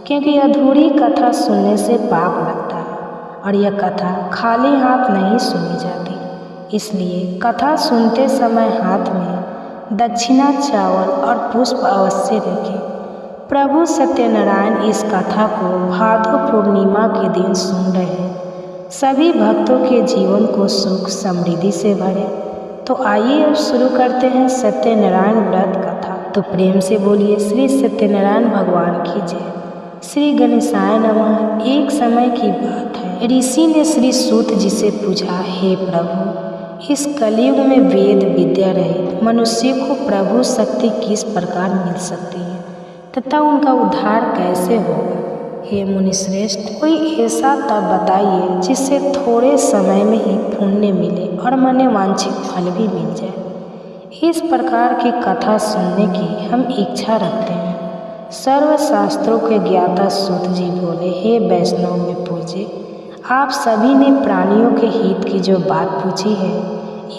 Speaker 1: क्योंकि अधूरी कथा सुनने से पाप लगता है और यह कथा खाली हाथ नहीं सुनी जाती। इसलिए कथा सुनते समय हाथ में दक्षिणा, चावल और पुष्प अवश्य रखें। प्रभु सत्यनारायण इस कथा को भादो पूर्णिमा के दिन सुन रहे हैं। सभी भक्तों के जीवन को सुख समृद्धि से भरे। तो आइए अब शुरू करते हैं सत्यनारायण व्रत कथा। तो प्रेम से बोलिए श्री सत्यनारायण भगवान की जय। श्री गणेशाय नमः। एक समय की बात है, ऋषि ने श्री सूत जी से पूछा, हे प्रभु, इस कलयुग में वेद विद्या रहित मनुष्य को प्रभु शक्ति किस प्रकार मिल सकती है तथा उनका उद्धार कैसे होगा? हे मुनिश्रेष्ठ, कोई ऐसा तप बताइए जिससे थोड़े समय में ही पुण्य मिले और मन वांछित फल भी मिल जाए। इस प्रकार की कथा सुनने की हम इच्छा रखते हैं। सर्व शास्त्रों के ज्ञाता सूत जी बोले, हे वैष्णव में पूजे, आप सभी ने प्राणियों के हित की जो बात पूछी है,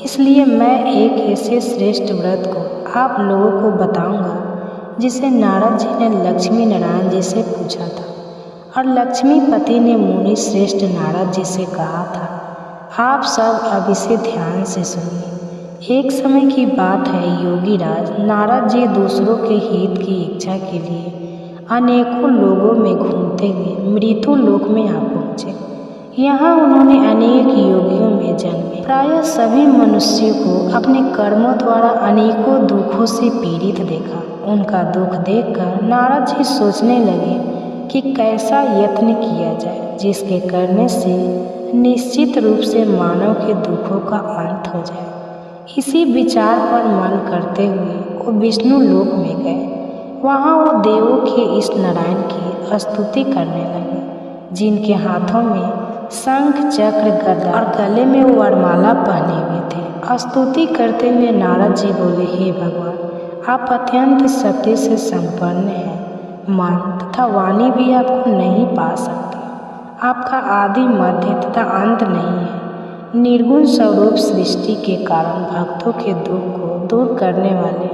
Speaker 1: इसलिए मैं एक ऐसे श्रेष्ठ व्रत को आप लोगों को बताऊंगा जिसे नारद जी ने लक्ष्मी नारायण जी से पूछा था और लक्ष्मीपति ने मुनि श्रेष्ठ नारद जी से कहा था। आप सब अब इसे ध्यान से सुनिए। एक समय की बात है, योगी राज नारद जी दूसरों के हित की इच्छा के लिए अनेकों लोगों में घूमते हुए मृत्यु लोक में आ पहुँचे। यहाँ उन्होंने अनेक योगियों में जन्मे। प्रायः सभी मनुष्यों को अपने कर्मों द्वारा अनेकों दुखों से पीड़ित देखा। उनका दुख देखकर नारद जी सोचने लगे कि कैसा यत्न किया जाए जिसके करने से निश्चित रूप से मानव के दुखों का अंत हो जाए। इसी विचार पर मन करते हुए वो विष्णु लोक में गए। वहाँ वो देवों के इष्ट नारायण की स्तुति करने लगे, जिनके हाथों में शंख चक्र गदा और गले में वरमाला पहने हुए थे। स्तुति करते हुए नारद जी बोले, हे भगवान, आप अत्यंत शक्ति से संपन्न हैं। मन तथा वाणी भी आपको नहीं पा सकते। आपका आदि मध्य तथा अंत नहीं है। निर्गुण स्वरूप सृष्टि के कारण भक्तों के दुख को दूर करने वाले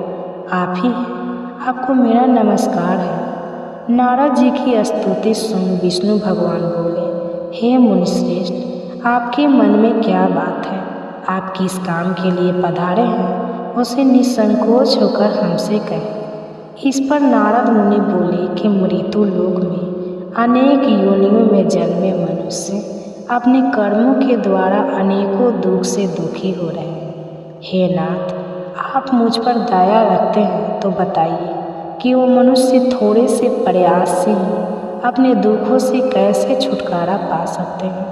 Speaker 1: आप ही हैं। आपको मेरा नमस्कार है। नारद जी की स्तुति सुन विष्णु भगवान बोले, हे मुनिश्रेष्ठ, आपके मन में क्या बात है? आप किस काम के लिए पधारे हैं, उसे निसंकोच होकर हमसे कहें। इस पर नारद मुनि बोले कि मृत्यु लोक में अनेक योनियों में जन्मे मनुष्य अपने कर्मों के द्वारा अनेकों दुख से दुखी हो रहे हैं। हे नाथ, आप मुझ पर दया रखते हैं तो बताइए कि वो मनुष्य थोड़े से प्रयास से ही अपने दुखों से कैसे छुटकारा पा सकते हैं?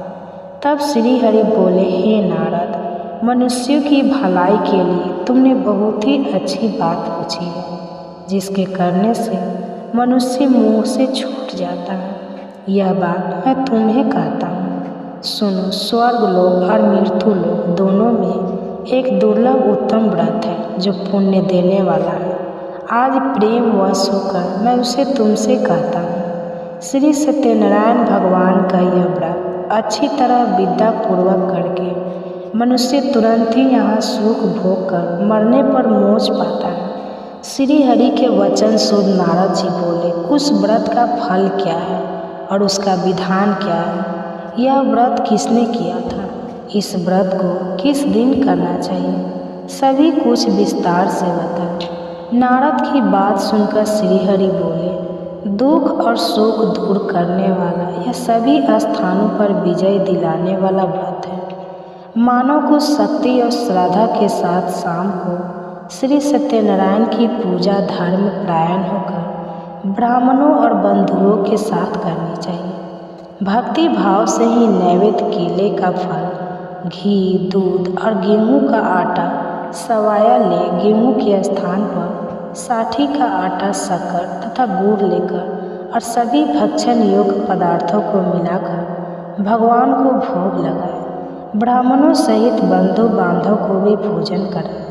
Speaker 1: तब श्री हरि बोले, हे नारद, मनुष्यों की भलाई के लिए तुमने बहुत ही अच्छी बात पूछी है, जिसके करने से मनुष्य मुँह से छूट जाता है। यह बात मैं तुम्हें कहता हूँ। सुनो, स्वर्ग लोक और मृत्यु लोक दोनों में एक दुर्लभ उत्तम व्रत है जो पुण्य देने वाला है। आज प्रेम वश होकर मैं उसे तुमसे कहता हूँ। श्री सत्यनारायण भगवान का यह व्रत अच्छी तरह विद्या पूर्वक करके मनुष्य तुरंत ही यहाँ सुख भोग कर मरने पर मोक्ष पाता है। श्री हरि के वचन सुन नारद जी बोले, उस व्रत का फल क्या है और उसका विधान क्या है? यह व्रत किसने किया था? इस व्रत को किस दिन करना चाहिए? सभी कुछ विस्तार से बताएं। नारद की बात सुनकर श्री हरि बोले, दुख और सुख दूर करने वाला यह सभी स्थानों पर विजय दिलाने वाला व्रत है। मानव को शक्ति और श्रद्धा के साथ शाम को श्री सत्यनारायण की पूजा धर्म परायण होकर ब्राह्मणों और बंधुओं के साथ करनी चाहिए। भक्ति भाव से ही नैवेद्य केले का फल, घी, दूध और गेहूं का आटा सवाया ले गेहूं के स्थान पर साठी का आटा, शक्कर तथा गुड़ लेकर और सभी भक्षण योग्य पदार्थों को मिलाकर भगवान को भोग लगाए। ब्राह्मणों सहित बंधु बांधव को भी भोजन कराए।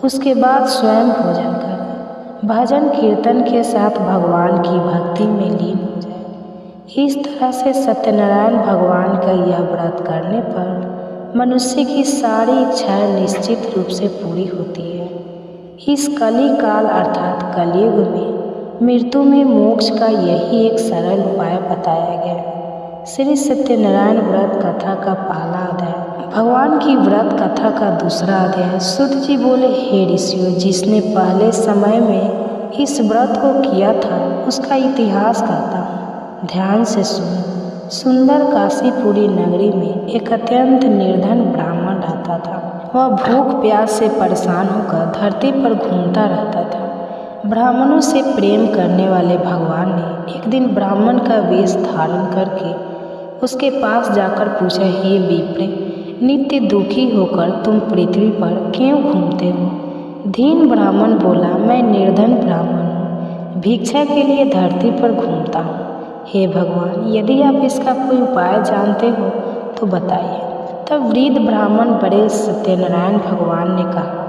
Speaker 1: उसके बाद स्वयं भोजन करें। भजन कीर्तन के साथ भगवान की भक्ति में लीन हो जाए। इस तरह से सत्यनारायण भगवान का यह व्रत करने पर मनुष्य की सारी इच्छाएं निश्चित रूप से पूरी होती है। इस कली काल अर्थात कलयुग में मृत्यु में मोक्ष का यही एक सरल उपाय बताया गया है। श्री सत्यनारायण व्रत कथा का पहला अध्याय। भगवान की व्रत कथा का दूसरा अध्याय। सूत जी बोले, हे ऋषियों, जिसने पहले समय में इस व्रत को किया था उसका इतिहास कहता हूँ। ध्यान से सुनो। सुंदर काशीपुरी नगरी में एक अत्यंत निर्धन ब्राह्मण रहता था। वह भूख प्यास से परेशान होकर धरती पर घूमता रहता था। ब्राह्मणों से प्रेम करने वाले भगवान ने एक दिन ब्राह्मण का वेश धारण करके उसके पास जाकर पूछा, हे विप्र, नित्य दुखी होकर तुम पृथ्वी पर क्यों घूमते हो? दीन ब्राह्मण बोला, मैं निर्धन ब्राह्मण हूँ, भिक्षा के लिए धरती पर घूमता हूँ। हे भगवान, यदि आप इसका कोई उपाय जानते हो तो बताइए। तब वृद्ध ब्राह्मण बड़े सत्यनारायण भगवान ने कहा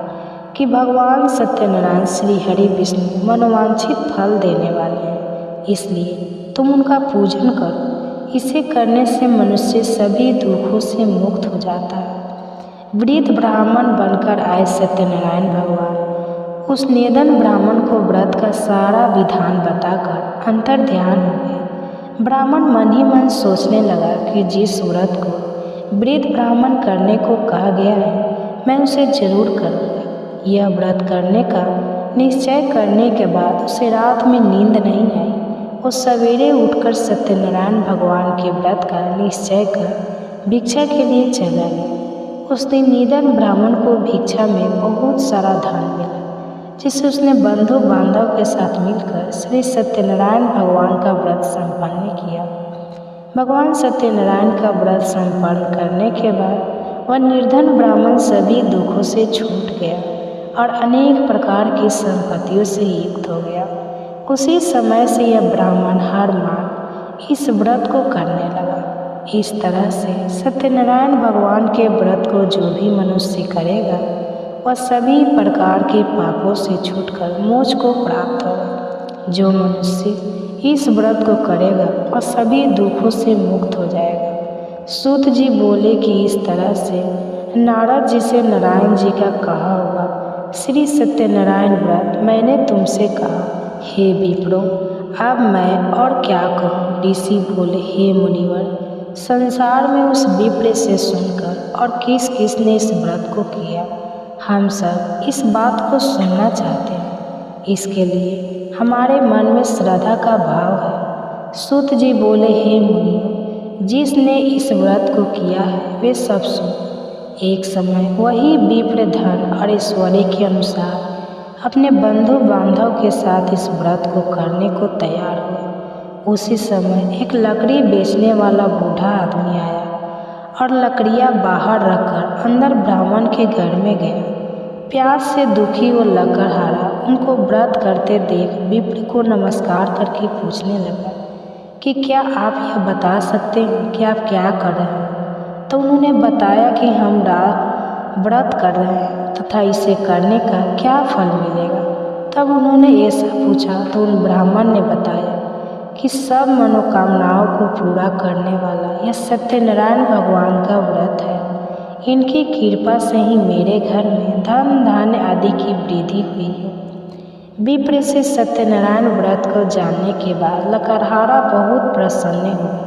Speaker 1: कि भगवान सत्यनारायण श्री हरि विष्णु मनोवांछित फल देने वाले हैं, इसलिए तुम उनका पूजन करो। इसे करने से मनुष्य सभी दुखों से मुक्त हो जाता है। वृद्ध ब्राह्मण बनकर आए सत्यनारायण भगवान उस निर्धन ब्राह्मण को व्रत का सारा विधान बताकर अंतर ध्यान हो गए। ब्राह्मण मन ही मन सोचने लगा कि जिस व्रत को वृद्ध ब्राह्मण करने को कहा गया है, मैं उसे जरूर करूँगा। यह व्रत करने का निश्चय करने के बाद उसे रात में नींद नहीं आई। वो सवेरे उठकर सत्यनारायण भगवान के व्रत का निश्चय कर भिक्षा के लिए चला गया। उस दिन निर्धन ब्राह्मण को भिक्षा में बहुत सारा धन मिला, जिससे उसने बंधु बांधव के साथ मिलकर श्री सत्यनारायण भगवान का व्रत संपन्न किया। भगवान सत्यनारायण का व्रत संपन्न करने के बाद वह निर्धन ब्राह्मण सभी दुखों से छूट गया और अनेक प्रकार की संपत्तियों से युक्त हो गया। उसी समय से यह ब्राह्मण हर माह इस व्रत को करने लगा। इस तरह से सत्यनारायण भगवान के व्रत को जो भी मनुष्य करेगा वह सभी प्रकार के पापों से छूटकर मोक्ष को प्राप्त होगा। जो मनुष्य इस व्रत को करेगा वह सभी दुखों से मुक्त हो जाएगा। सूत जी बोले कि इस तरह से नारद जी से नारायण जी का कहा हुआ श्री सत्यनारायण व्रत मैंने तुमसे कहा। हे विप्रो, अब मैं और क्या कहूँ? ऋषि बोले, हे मुनिवर, संसार में उस विप्र से सुनकर और किस किस ने इस व्रत को किया, हम सब इस बात को सुनना चाहते हैं। इसके लिए हमारे मन में श्रद्धा का भाव है। सूत जी बोले, हे मुनियों, जिसने इस व्रत को किया है वे सब सुन। एक समय वही विप्र धन और ऐश्वर्य के अनुसार अपने बंधु बांधव के साथ इस व्रत को करने को तैयार हुए। उसी समय एक लकड़ी बेचने वाला बूढ़ा आदमी आया और लकड़ियाँ बाहर रखकर अंदर ब्राह्मण के घर में गया। प्यास से दुखी वो लकड़हारा उनको व्रत करते देख विप्र को नमस्कार करके पूछने लगा कि क्या आप यह बता सकते हैं कि आप क्या कर रहे हैं? तो उन्होंने बताया कि हम व्रत कर रहे हैं तथा इसे करने का क्या फल मिलेगा। तब उन्होंने ऐसा पूछा तो उन ब्राह्मण ने बताया कि सब मनोकामनाओं को पूरा करने वाला यह सत्यनारायण भगवान का व्रत है। इनकी कृपा से ही मेरे घर में धन धान्य आदि की वृद्धि हुई है। विप्र से सत्यनारायण व्रत को जानने के बाद लकड़हारा बहुत प्रसन्न हुआ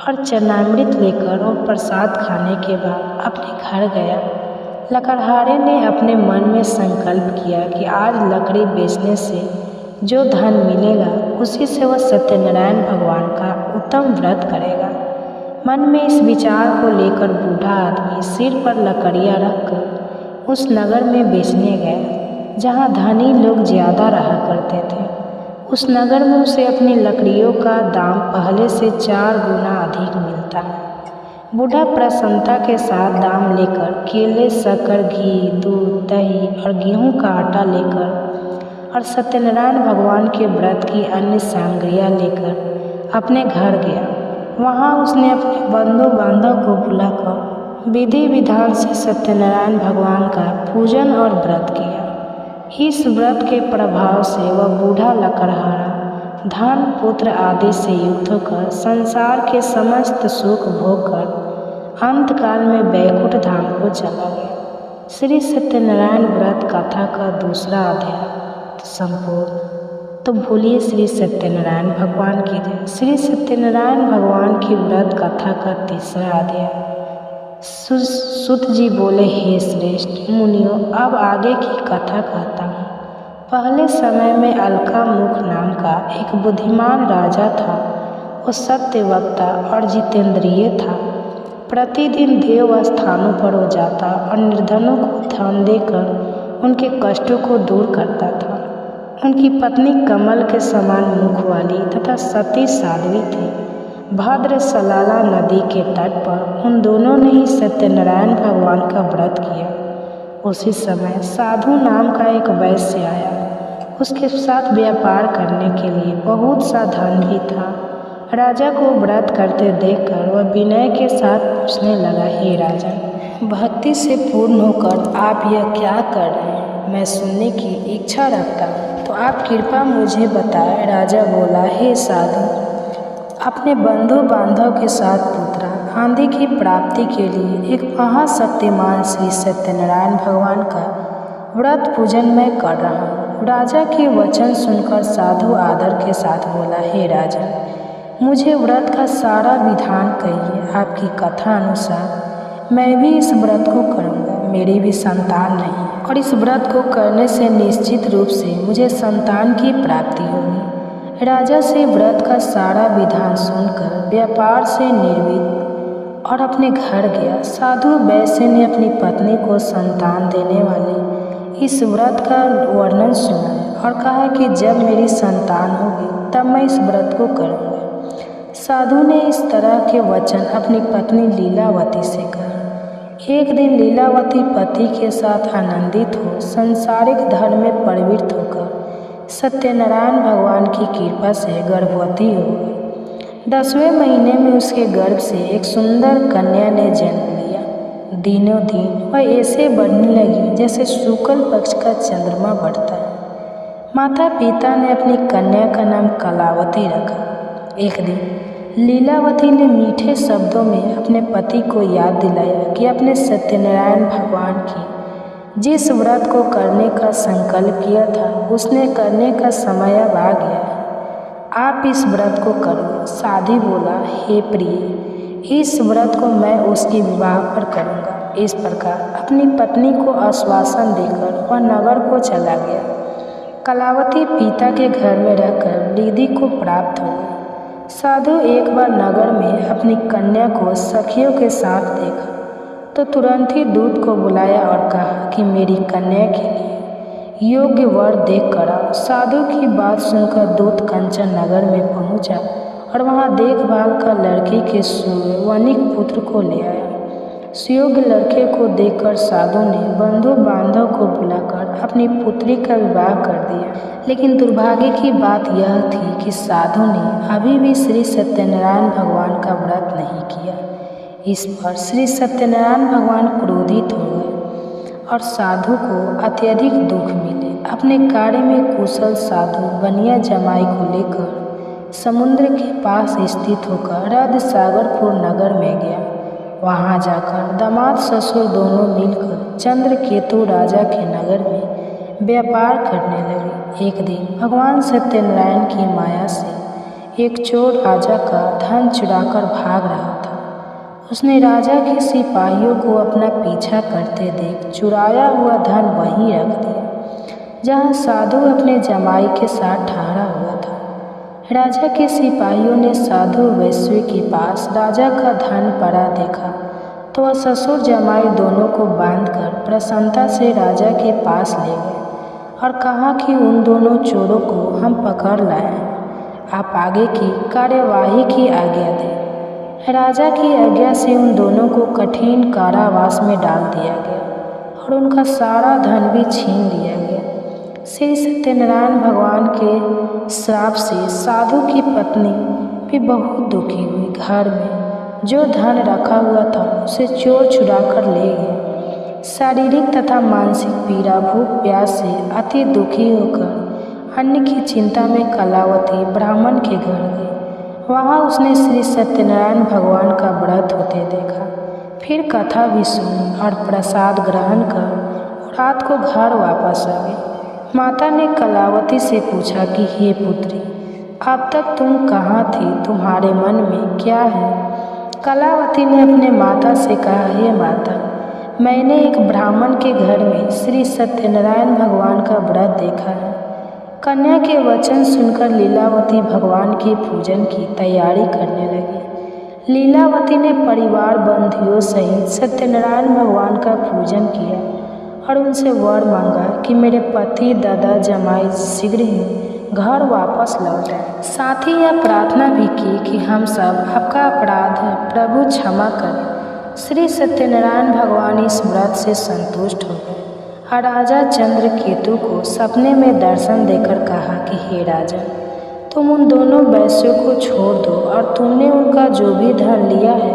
Speaker 1: और चरणामृत लेकर और प्रसाद खाने के बाद अपने घर गया। लकड़हारे ने अपने मन में संकल्प किया कि आज लकड़ी बेचने से जो धन मिलेगा उसी से वह सत्यनारायण भगवान का उत्तम व्रत करेगा। मन में इस विचार को लेकर बूढ़ा आदमी सिर पर लकड़ियाँ रखकर उस नगर में बेचने गया जहाँ धनी लोग ज़्यादा रहा करते थे। उस नगर में उसे अपनी लकड़ियों का दाम पहले से 4 गुना अधिक मिलता है। बूढ़ा प्रसन्नता के साथ दाम लेकर केले, शक्कर, घी, दूध, दही और गेहूं का आटा लेकर और सत्यनारायण भगवान के व्रत की अन्य सामग्रियाँ लेकर अपने घर गया। वहाँ उसने अपने बंधु बांधव को बुलाकर विधि विधान से सत्यनारायण भगवान का पूजन और व्रत किया। इस व्रत के प्रभाव से वह बूढ़ा लकड़हारा धन, पुत्र आदि से युक्त होकर संसार के समस्त सुख भोग कर अंतकाल में वैकुंठ धाम को चला गया। श्री सत्यनारायण व्रत कथा का दूसरा अध्याय संपूर्ण। तो बोलिए श्री सत्यनारायण भगवान की जय। श्री सत्यनारायण भगवान की व्रत कथा का तीसरा अध्याय। सुत जी बोले, हे श्रेष्ठ मुनियों, अब आगे की कथा कहता हूँ। पहले समय में अलकामुख नाम का एक बुद्धिमान राजा था। वो सत्यवक्ता और जितेंद्रिय था। प्रतिदिन देव स्थानों पर वो जाता और निर्धनों को धन देकर उनके कष्टों को दूर करता था। उनकी पत्नी कमल के समान मुख वाली तथा सती साध्वी थी। भद्र सलाला नदी के तट पर उन दोनों ने ही सत्यनारायण भगवान का व्रत किया। उसी समय साधु नाम का एक वैश्य आया। उसके साथ व्यापार करने के लिए बहुत सा धन भी था। राजा को व्रत करते देखकर वह विनय के साथ पूछने लगा, हे राजन, भक्ति से पूर्ण होकर आप यह क्या कर रहे हैं? मैं सुनने की इच्छा रखता हूँ, तो आप कृपा मुझे बताएं। राजा बोला, हे साधु, अपने बंधु बांधव के साथ पुत्रा आंधी की प्राप्ति के लिए एक महाशक्तिमान श्री सत्यनारायण भगवान का व्रत पूजन मैं कर रहा हूँ। राजा के वचन सुनकर साधु आदर के साथ बोला, हे राजन, मुझे व्रत का सारा विधान कहिए। आपकी कथा अनुसार मैं भी इस व्रत को करूँगा। मेरी भी संतान नहीं और इस व्रत को करने से निश्चित रूप से मुझे संतान की प्राप्ति होगी। राजा से व्रत का सारा विधान सुनकर व्यापार से निर्वित और अपने घर गया। साधु वैश्य ने अपनी पत्नी को संतान देने वाले इस व्रत का वर्णन सुना और कहा कि जब मेरी संतान होगी तब मैं इस व्रत को करूँगा। साधु ने इस तरह के वचन अपनी पत्नी लीलावती से कहा। एक दिन लीलावती पति के साथ आनंदित हो सांसारिक धर्म में प्रवृत्त होकर सत्यनारायण भगवान की कृपा से गर्भवती हो गई। 10वें महीने में उसके गर्भ से एक सुंदर कन्या ने जन्म लिया। दिनों दिन वह ऐसे बढ़ने लगी जैसे शुक्ल पक्ष का चंद्रमा बढ़ता है। माता पिता ने अपनी कन्या का नाम कलावती रखा। एक दिन लीलावती ने मीठे शब्दों में अपने पति को याद दिलाया कि अपने सत्यनारायण भगवान की जिस व्रत को करने का संकल्प किया था उसने करने का समय अब आ गया है। आप इस व्रत को करो। साधी बोला, हे प्रिय, इस व्रत को मैं उसके विवाह पर करूँगा। इस प्रकार अपनी पत्नी को आश्वासन देकर वह नगर को चला गया। कलावती पिता के घर में रहकर रिद्धि को प्राप्त हो गई। साधु एक बार नगर में अपनी कन्या को सखियों के साथ देखा तो तुरंत ही दूत को बुलाया और कहा कि मेरी कन्या के लिए योग्य वर देख कर आओ। साधु की बात सुनकर दूत कंचन नगर में पहुंचा और वहां देखभाल का लड़की के वनिक पुत्र को ले आया। सुयोग्य लड़के को देखकर साधु ने बंधु बांधव को बुलाकर अपनी पुत्री का विवाह कर दिया। लेकिन दुर्भाग्य की बात यह थी कि साधु ने अभी भी श्री सत्यनारायण भगवान का व्रत नहीं किया। इस पर श्री सत्यनारायण भगवान क्रोधित हो गए और साधु को अत्यधिक दुख मिले। अपने कार्य में कुशल साधु बनिया जमाई को लेकर समुद्र के पास स्थित होकर रद सागरपुर नगर में गया। वहां जाकर दामाद ससुर दोनों मिलकर चंद्रकेतु राजा के नगर में व्यापार करने लगे। एक दिन भगवान सत्यनारायण की माया से एक चोर राजा का धन चुराकर भाग रहा था। उसने राजा के सिपाहियों को अपना पीछा करते देख चुराया हुआ धन वहीं रख दिया जहां साधु अपने जमाई के साथ ठहरा हुआ था। राजा के सिपाहियों ने साधु वैश्य के पास राजा का धन पड़ा देखा तो वह ससुर जमाई दोनों को बांधकर प्रसन्नता से राजा के पास ले गए और कहा कि उन दोनों चोरों को हम पकड़ लाए। आप आगे की कार्यवाही की आज्ञा दें। राजा की आज्ञा से उन दोनों को कठिन कारावास में डाल दिया गया और उनका सारा धन भी छीन लिया गया। श्री सत्यनारायण भगवान के श्राप से साधु की पत्नी भी बहुत दुखी हुई। घर में जो धन रखा हुआ था उसे चोर चुरा कर ले गए। शारीरिक तथा मानसिक पीड़ा, भूख प्यास से अति दुखी होकर अन्न की चिंता में कलावती ब्राह्मण के घर गई। वहाँ उसने श्री सत्यनारायण भगवान का व्रत होते देखा। फिर कथा भी सुनी और प्रसाद ग्रहण कर रात को घर वापस आ गई। माता ने कलावती से पूछा कि हे पुत्री, अब तक तुम कहाँ थी? तुम्हारे मन में क्या है? कलावती ने अपने माता से कहा, हे माता, मैंने एक ब्राह्मण के घर में श्री सत्यनारायण भगवान का व्रत देखा है। कन्या के वचन सुनकर लीलावती भगवान के पूजन की तैयारी करने लगी। लीलावती ने परिवार बंधुओं सहित सत्यनारायण भगवान का पूजन किया और उनसे वर मांगा कि मेरे पति दादा जमाई शीघ्र ही घर वापस लौट आए। साथ ही यह प्रार्थना भी की कि हम सब आपका अपराध प्रभु क्षमा करें। श्री सत्यनारायण भगवान इस व्रत से संतुष्ट हो गए और राजा चंद्रकेतु को सपने में दर्शन देकर कहा कि हे राजा, तुम उन दोनों वैश्यों को छोड़ दो और तुमने उनका जो भी धन लिया है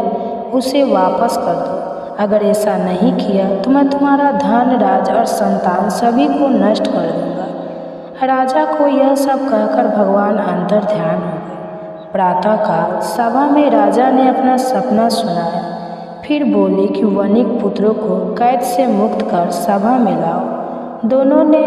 Speaker 1: उसे वापस कर दो। अगर ऐसा नहीं किया तो मैं तुम्हारा धन, राज और संतान सभी को नष्ट कर दूंगा। राजा को यह सब कहकर भगवान अंतर ध्यान हो गए। प्रातःकाल सभा में राजा ने अपना सपना सुनाया। फिर बोले कि वणिक पुत्रों को कैद से मुक्त कर सभा में लाओ। दोनों ने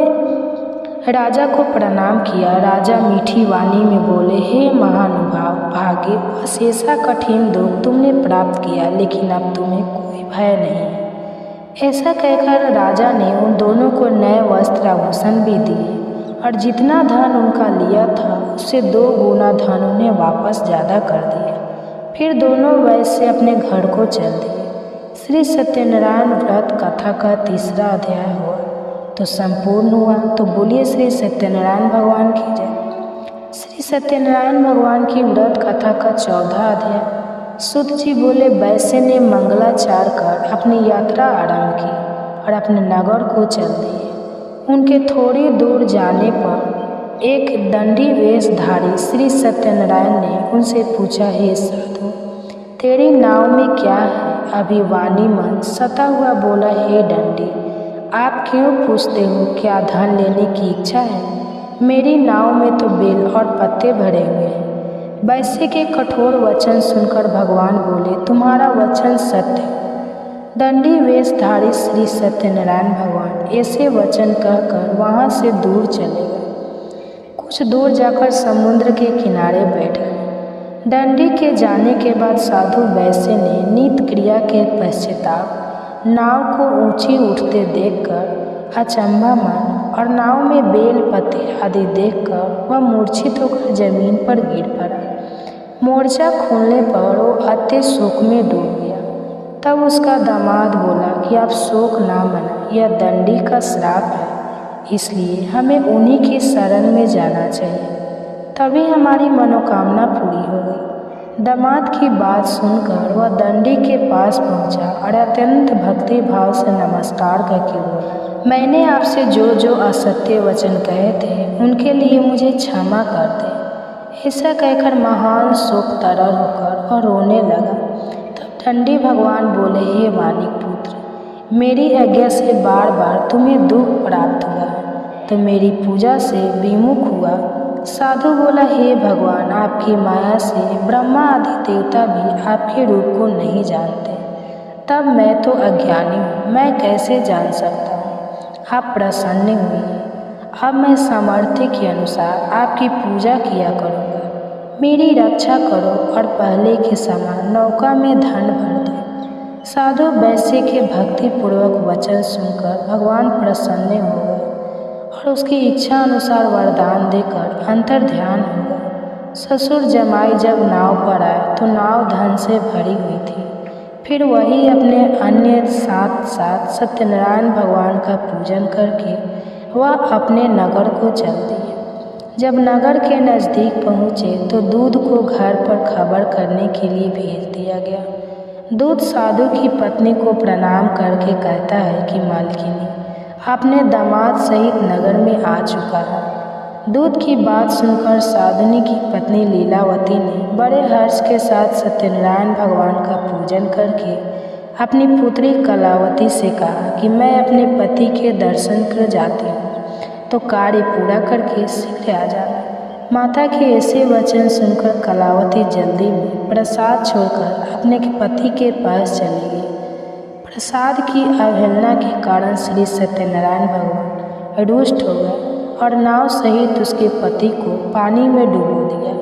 Speaker 1: राजा को प्रणाम किया। राजा मीठी वाणी में बोले, हे महानुभाव, भाग्य अशेषा कठिन दुख तुमने प्राप्त किया, लेकिन अब तुम्हें कोई भय नहीं है। ऐसा कहकर राजा ने उन दोनों को नए वस्त्र आभूषण भी दिए और जितना धन उनका लिया था उससे 2 गुना धन उन्हें वापस ज़्यादा कर दिया। फिर दोनों वैश्य अपने घर को चल दिए। श्री सत्यनारायण व्रत कथा का 3रा अध्याय हुआ तो संपूर्ण हुआ। तो बोलिए श्री सत्यनारायण भगवान की जय। श्री सत्यनारायण भगवान की व्रत कथा का 14वां अध्याय। सूत जी बोले, वैश्य ने मंगलाचार कर अपनी यात्रा आरंभ की और अपने नगर को चल दिए। उनके थोड़ी दूर जाने पर एक दंडी वेशधारी श्री सत्यनारायण ने उनसे पूछा, हे साधु, तेरी नाव में क्या है? अभिमानी मन सता हुआ बोला, हे दंडी, आप क्यों पूछते हो? क्या धन लेने की इच्छा है? मेरी नाव में तो बेल और पत्ते भरे हुए हैं। वैश्य के कठोर वचन सुनकर भगवान बोले, तुम्हारा वचन सत्य है। दंडी वेशधारी श्री सत्यनारायण भगवान ऐसे वचन कहकर वहाँ से दूर चले गए। कुछ दूर जाकर समुद्र के किनारे बैठ गए। दंडी के जाने के बाद साधु वैश्य ने नित्य क्रिया के पश्चाताप नाव को ऊंची उठते देखकर अचंभा माना और नाव में बेल पत्ते आदि देखकर वह मूर्छित होकर जमीन पर गिर पड़ा। मोर्चा खोलने पर वो अति शोक में डूब गया। तब उसका दामाद बोला कि आप शोक ना मनाएं, यह दंडी का श्राप है, इसलिए हमें उन्हीं की शरण में जाना चाहिए, तभी हमारी मनोकामना पूरी हो गई। दामाद की बात सुनकर वह दंडी के पास पहुंचा और अत्यंत भक्ति भाव से नमस्कार करके बोला, मैंने आपसे जो जो असत्य वचन कहे थे उनके लिए मुझे क्षमा कर दे। ऐसा कहकर महान शोक तरल होकर और रोने लगा। तब दंडी भगवान बोले, हे वाणिक पुत्र, मेरी आज्ञा से बार बार तुम्हें दुख प्राप्त हुआ है तो मेरी पूजा से विमुख हुआ। साधु बोला, हे भगवान, आपकी माया से ब्रह्मा आदि देवता भी आपके रूप को नहीं जानते। तब मैं तो अज्ञानी हूँ, मैं कैसे जान सकता हूँ? आप प्रसन्न हुई। अब मैं सामर्थ्य के अनुसार आपकी पूजा किया करूँगा। मेरी रक्षा करो और पहले के समान नौका में धन भर दो। साधु वैश्य के भक्तिपूर्वक वचन सुनकर भगवान प्रसन्न हो गए और उसकी इच्छा अनुसार वरदान देकर अंतर ध्यान हो गए। ससुर जमाई जब नाव पर आए तो नाव धन से भरी हुई थी। फिर वही अपने अन्य साथ साथ सत्यनारायण भगवान का पूजन करके वह अपने नगर को चल दिए। जब नगर के नज़दीक पहुँचे तो दूध को घर पर खबर करने के लिए भेज दिया गया। दूध साधु की पत्नी को प्रणाम करके कहता है कि मालकिनी, अपने दामाद सहित नगर में आ चुका है। दूध की बात सुनकर साधुनी की पत्नी लीलावती ने बड़े हर्ष के साथ सत्यनारायण भगवान का पूजन करके अपनी पुत्री कलावती से कहा कि मैं अपने पति के दर्शन कर जाती हूँ, तो कार्य पूरा करके शीघ्र आ जाना। माता के ऐसे वचन सुनकर कलावती जल्दी में प्रसाद छोड़कर अपने पति के पास चली गई। प्रसाद की अवहेलना के कारण श्री सत्यनारायण भगवान रुष्ट हो गए और नाव सहित उसके पति को पानी में डुबो दिया।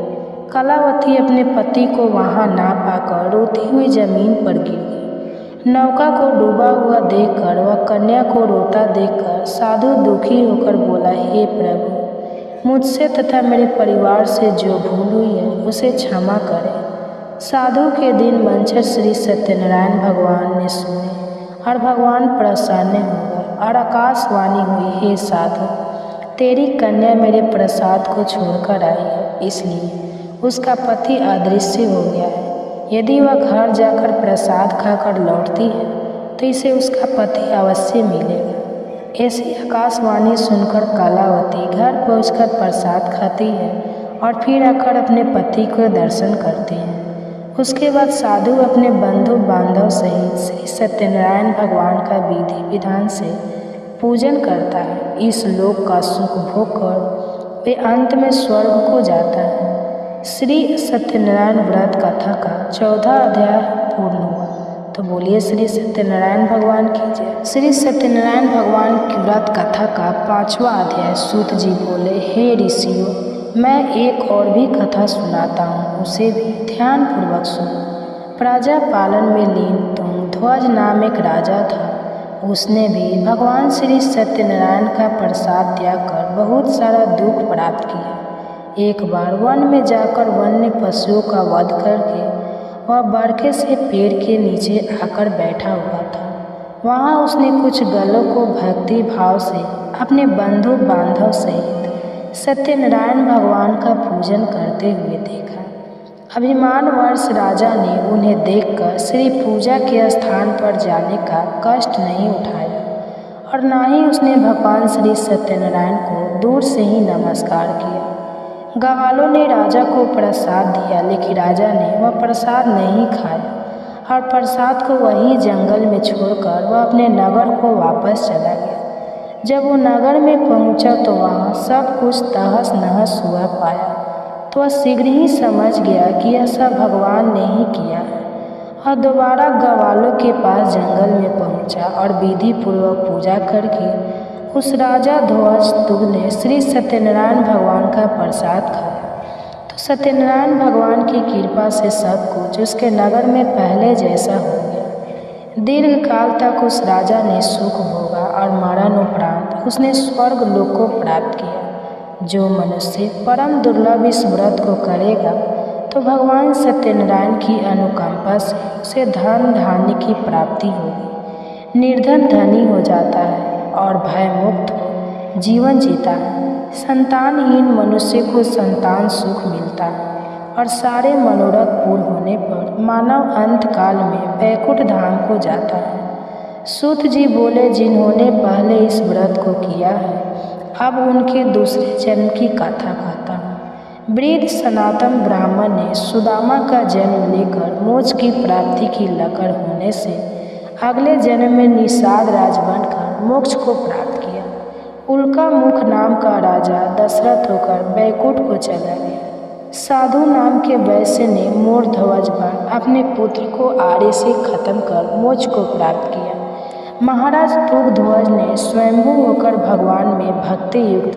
Speaker 1: कलावती अपने पति को वहां ना पाकर रोती हुई जमीन पर गिर गई। नौका को डूबा हुआ देखकर वह कन्या को रोता देखकर साधु दुखी होकर बोला, हे प्रभु, मुझसे तथा मेरे परिवार से जो भूल हुई है उसे क्षमा करें। साधु के दिन मंचर श्री सत्यनारायण भगवान ने सुने और भगवान प्रसन्न हो गए और आकाशवाणी हुई, हे साधु, तेरी कन्या मेरे प्रसाद को छोड़कर आई है, इसलिए उसका पति अदृश्य हो गया है। यदि वह घर जाकर प्रसाद खाकर लौटती है तो इसे उसका पति अवश्य मिलेगा। ऐसी आकाशवाणी सुनकर कलावती घर पहुंचकर प्रसाद खाती है और फिर आकर अपने पति को दर्शन करती है। उसके बाद साधु अपने बंधु बांधव सहित श्री सत्यनारायण भगवान का विधि विधान से पूजन करता है। इस लोक का सुख भोग कर वे अंत में स्वर्ग को जाता है। श्री सत्यनारायण व्रत कथा का 14 अध्याय पूर्ण हुआ। तो बोलिए श्री सत्यनारायण भगवान की जय। श्री सत्यनारायण भगवान की व्रत कथा का 5वां अध्याय। सूत जी बोले, हे ऋषियों, मैं एक और भी कथा सुनाता हूँ, उसे भी ध्यान पूर्वक सुनो। प्रजा पालन में लीन तुंगध्वज नाम एक राजा था। उसने भी भगवान श्री सत्यनारायण का प्रसाद त्याग कर बहुत सारा दुख प्राप्त किया। एक बार वन में जाकर वन्य पशुओं का वध करके वह बरखे से पेड़ के नीचे आकर बैठा हुआ था। वहाँ उसने कुछ गलों को भक्ति भाव से अपने बंधु बांधव सहित सत्यनारायण भगवान का पूजन करते हुए देखा। अभिमानवश राजा ने उन्हें देखकर श्री पूजा के स्थान पर जाने का कष्ट नहीं उठाया और न ही उसने भगवान श्री सत्यनारायण को दूर से ही नमस्कार किया। ग्वालों ने राजा को प्रसाद दिया, लेकिन राजा ने वह प्रसाद नहीं खाया और प्रसाद को वहीं जंगल में छोड़कर वह अपने नगर को वापस चला गया। जब वो नगर में पहुंचा तो वहाँ सब कुछ तहस नहस हुआ पाया तो वह शीघ्र ही समझ गया कि यह सब भगवान ने ही किया है और दोबारा ग्वालों के पास जंगल में पहुंचा और विधि पूर्वक पूजा करके उस राजा ध्वज तुग ने श्री सत्यनारायण भगवान का प्रसाद खाया तो सत्यनारायण भगवान की कृपा से सब कुछ उसके नगर में पहले जैसा हो गया। दीर्घ काल तक उस राजा ने सुख भोगा और मरण उपरांत उसने स्वर्ग लोक को प्राप्त किया। जो मनुष्य परम दुर्लभ इस व्रत को करेगा तो भगवान सत्यनारायण की अनुकंपा से उसे धन धान्य की प्राप्ति होगी, निर्धन धनी हो जाता है और भयमुक्त हो जीवन जीता है। संतानहीन मनुष्य को संतान सुख मिलता है और सारे मनोरथ पूर्ण होने पर मानव अंत काल में वैकुंठ धाम को जाता है। सूत जी बोले, जिन्होंने पहले इस व्रत को किया है अब उनके दूसरे जन्म की कथा कहता हूँ। वृद्ध सनातन ब्राह्मण ने सुदामा का जन्म लेकर मोक्ष की प्राप्ति की लकड़ होने से अगले जन्म में निषाद राज बनकर मोक्ष को प्राप्त किया। उल्का मुख नाम का राजा दशरथ होकर बैकुंठ को चला गया। साधु नाम के वैश्य ने मोर ध्वज बन अपने पुत्र को आड़े से खत्म कर मोक्ष को प्राप्त किया। महाराज तुंगध्वज ने स्वयंभू होकर भगवान में भक्ति युक्त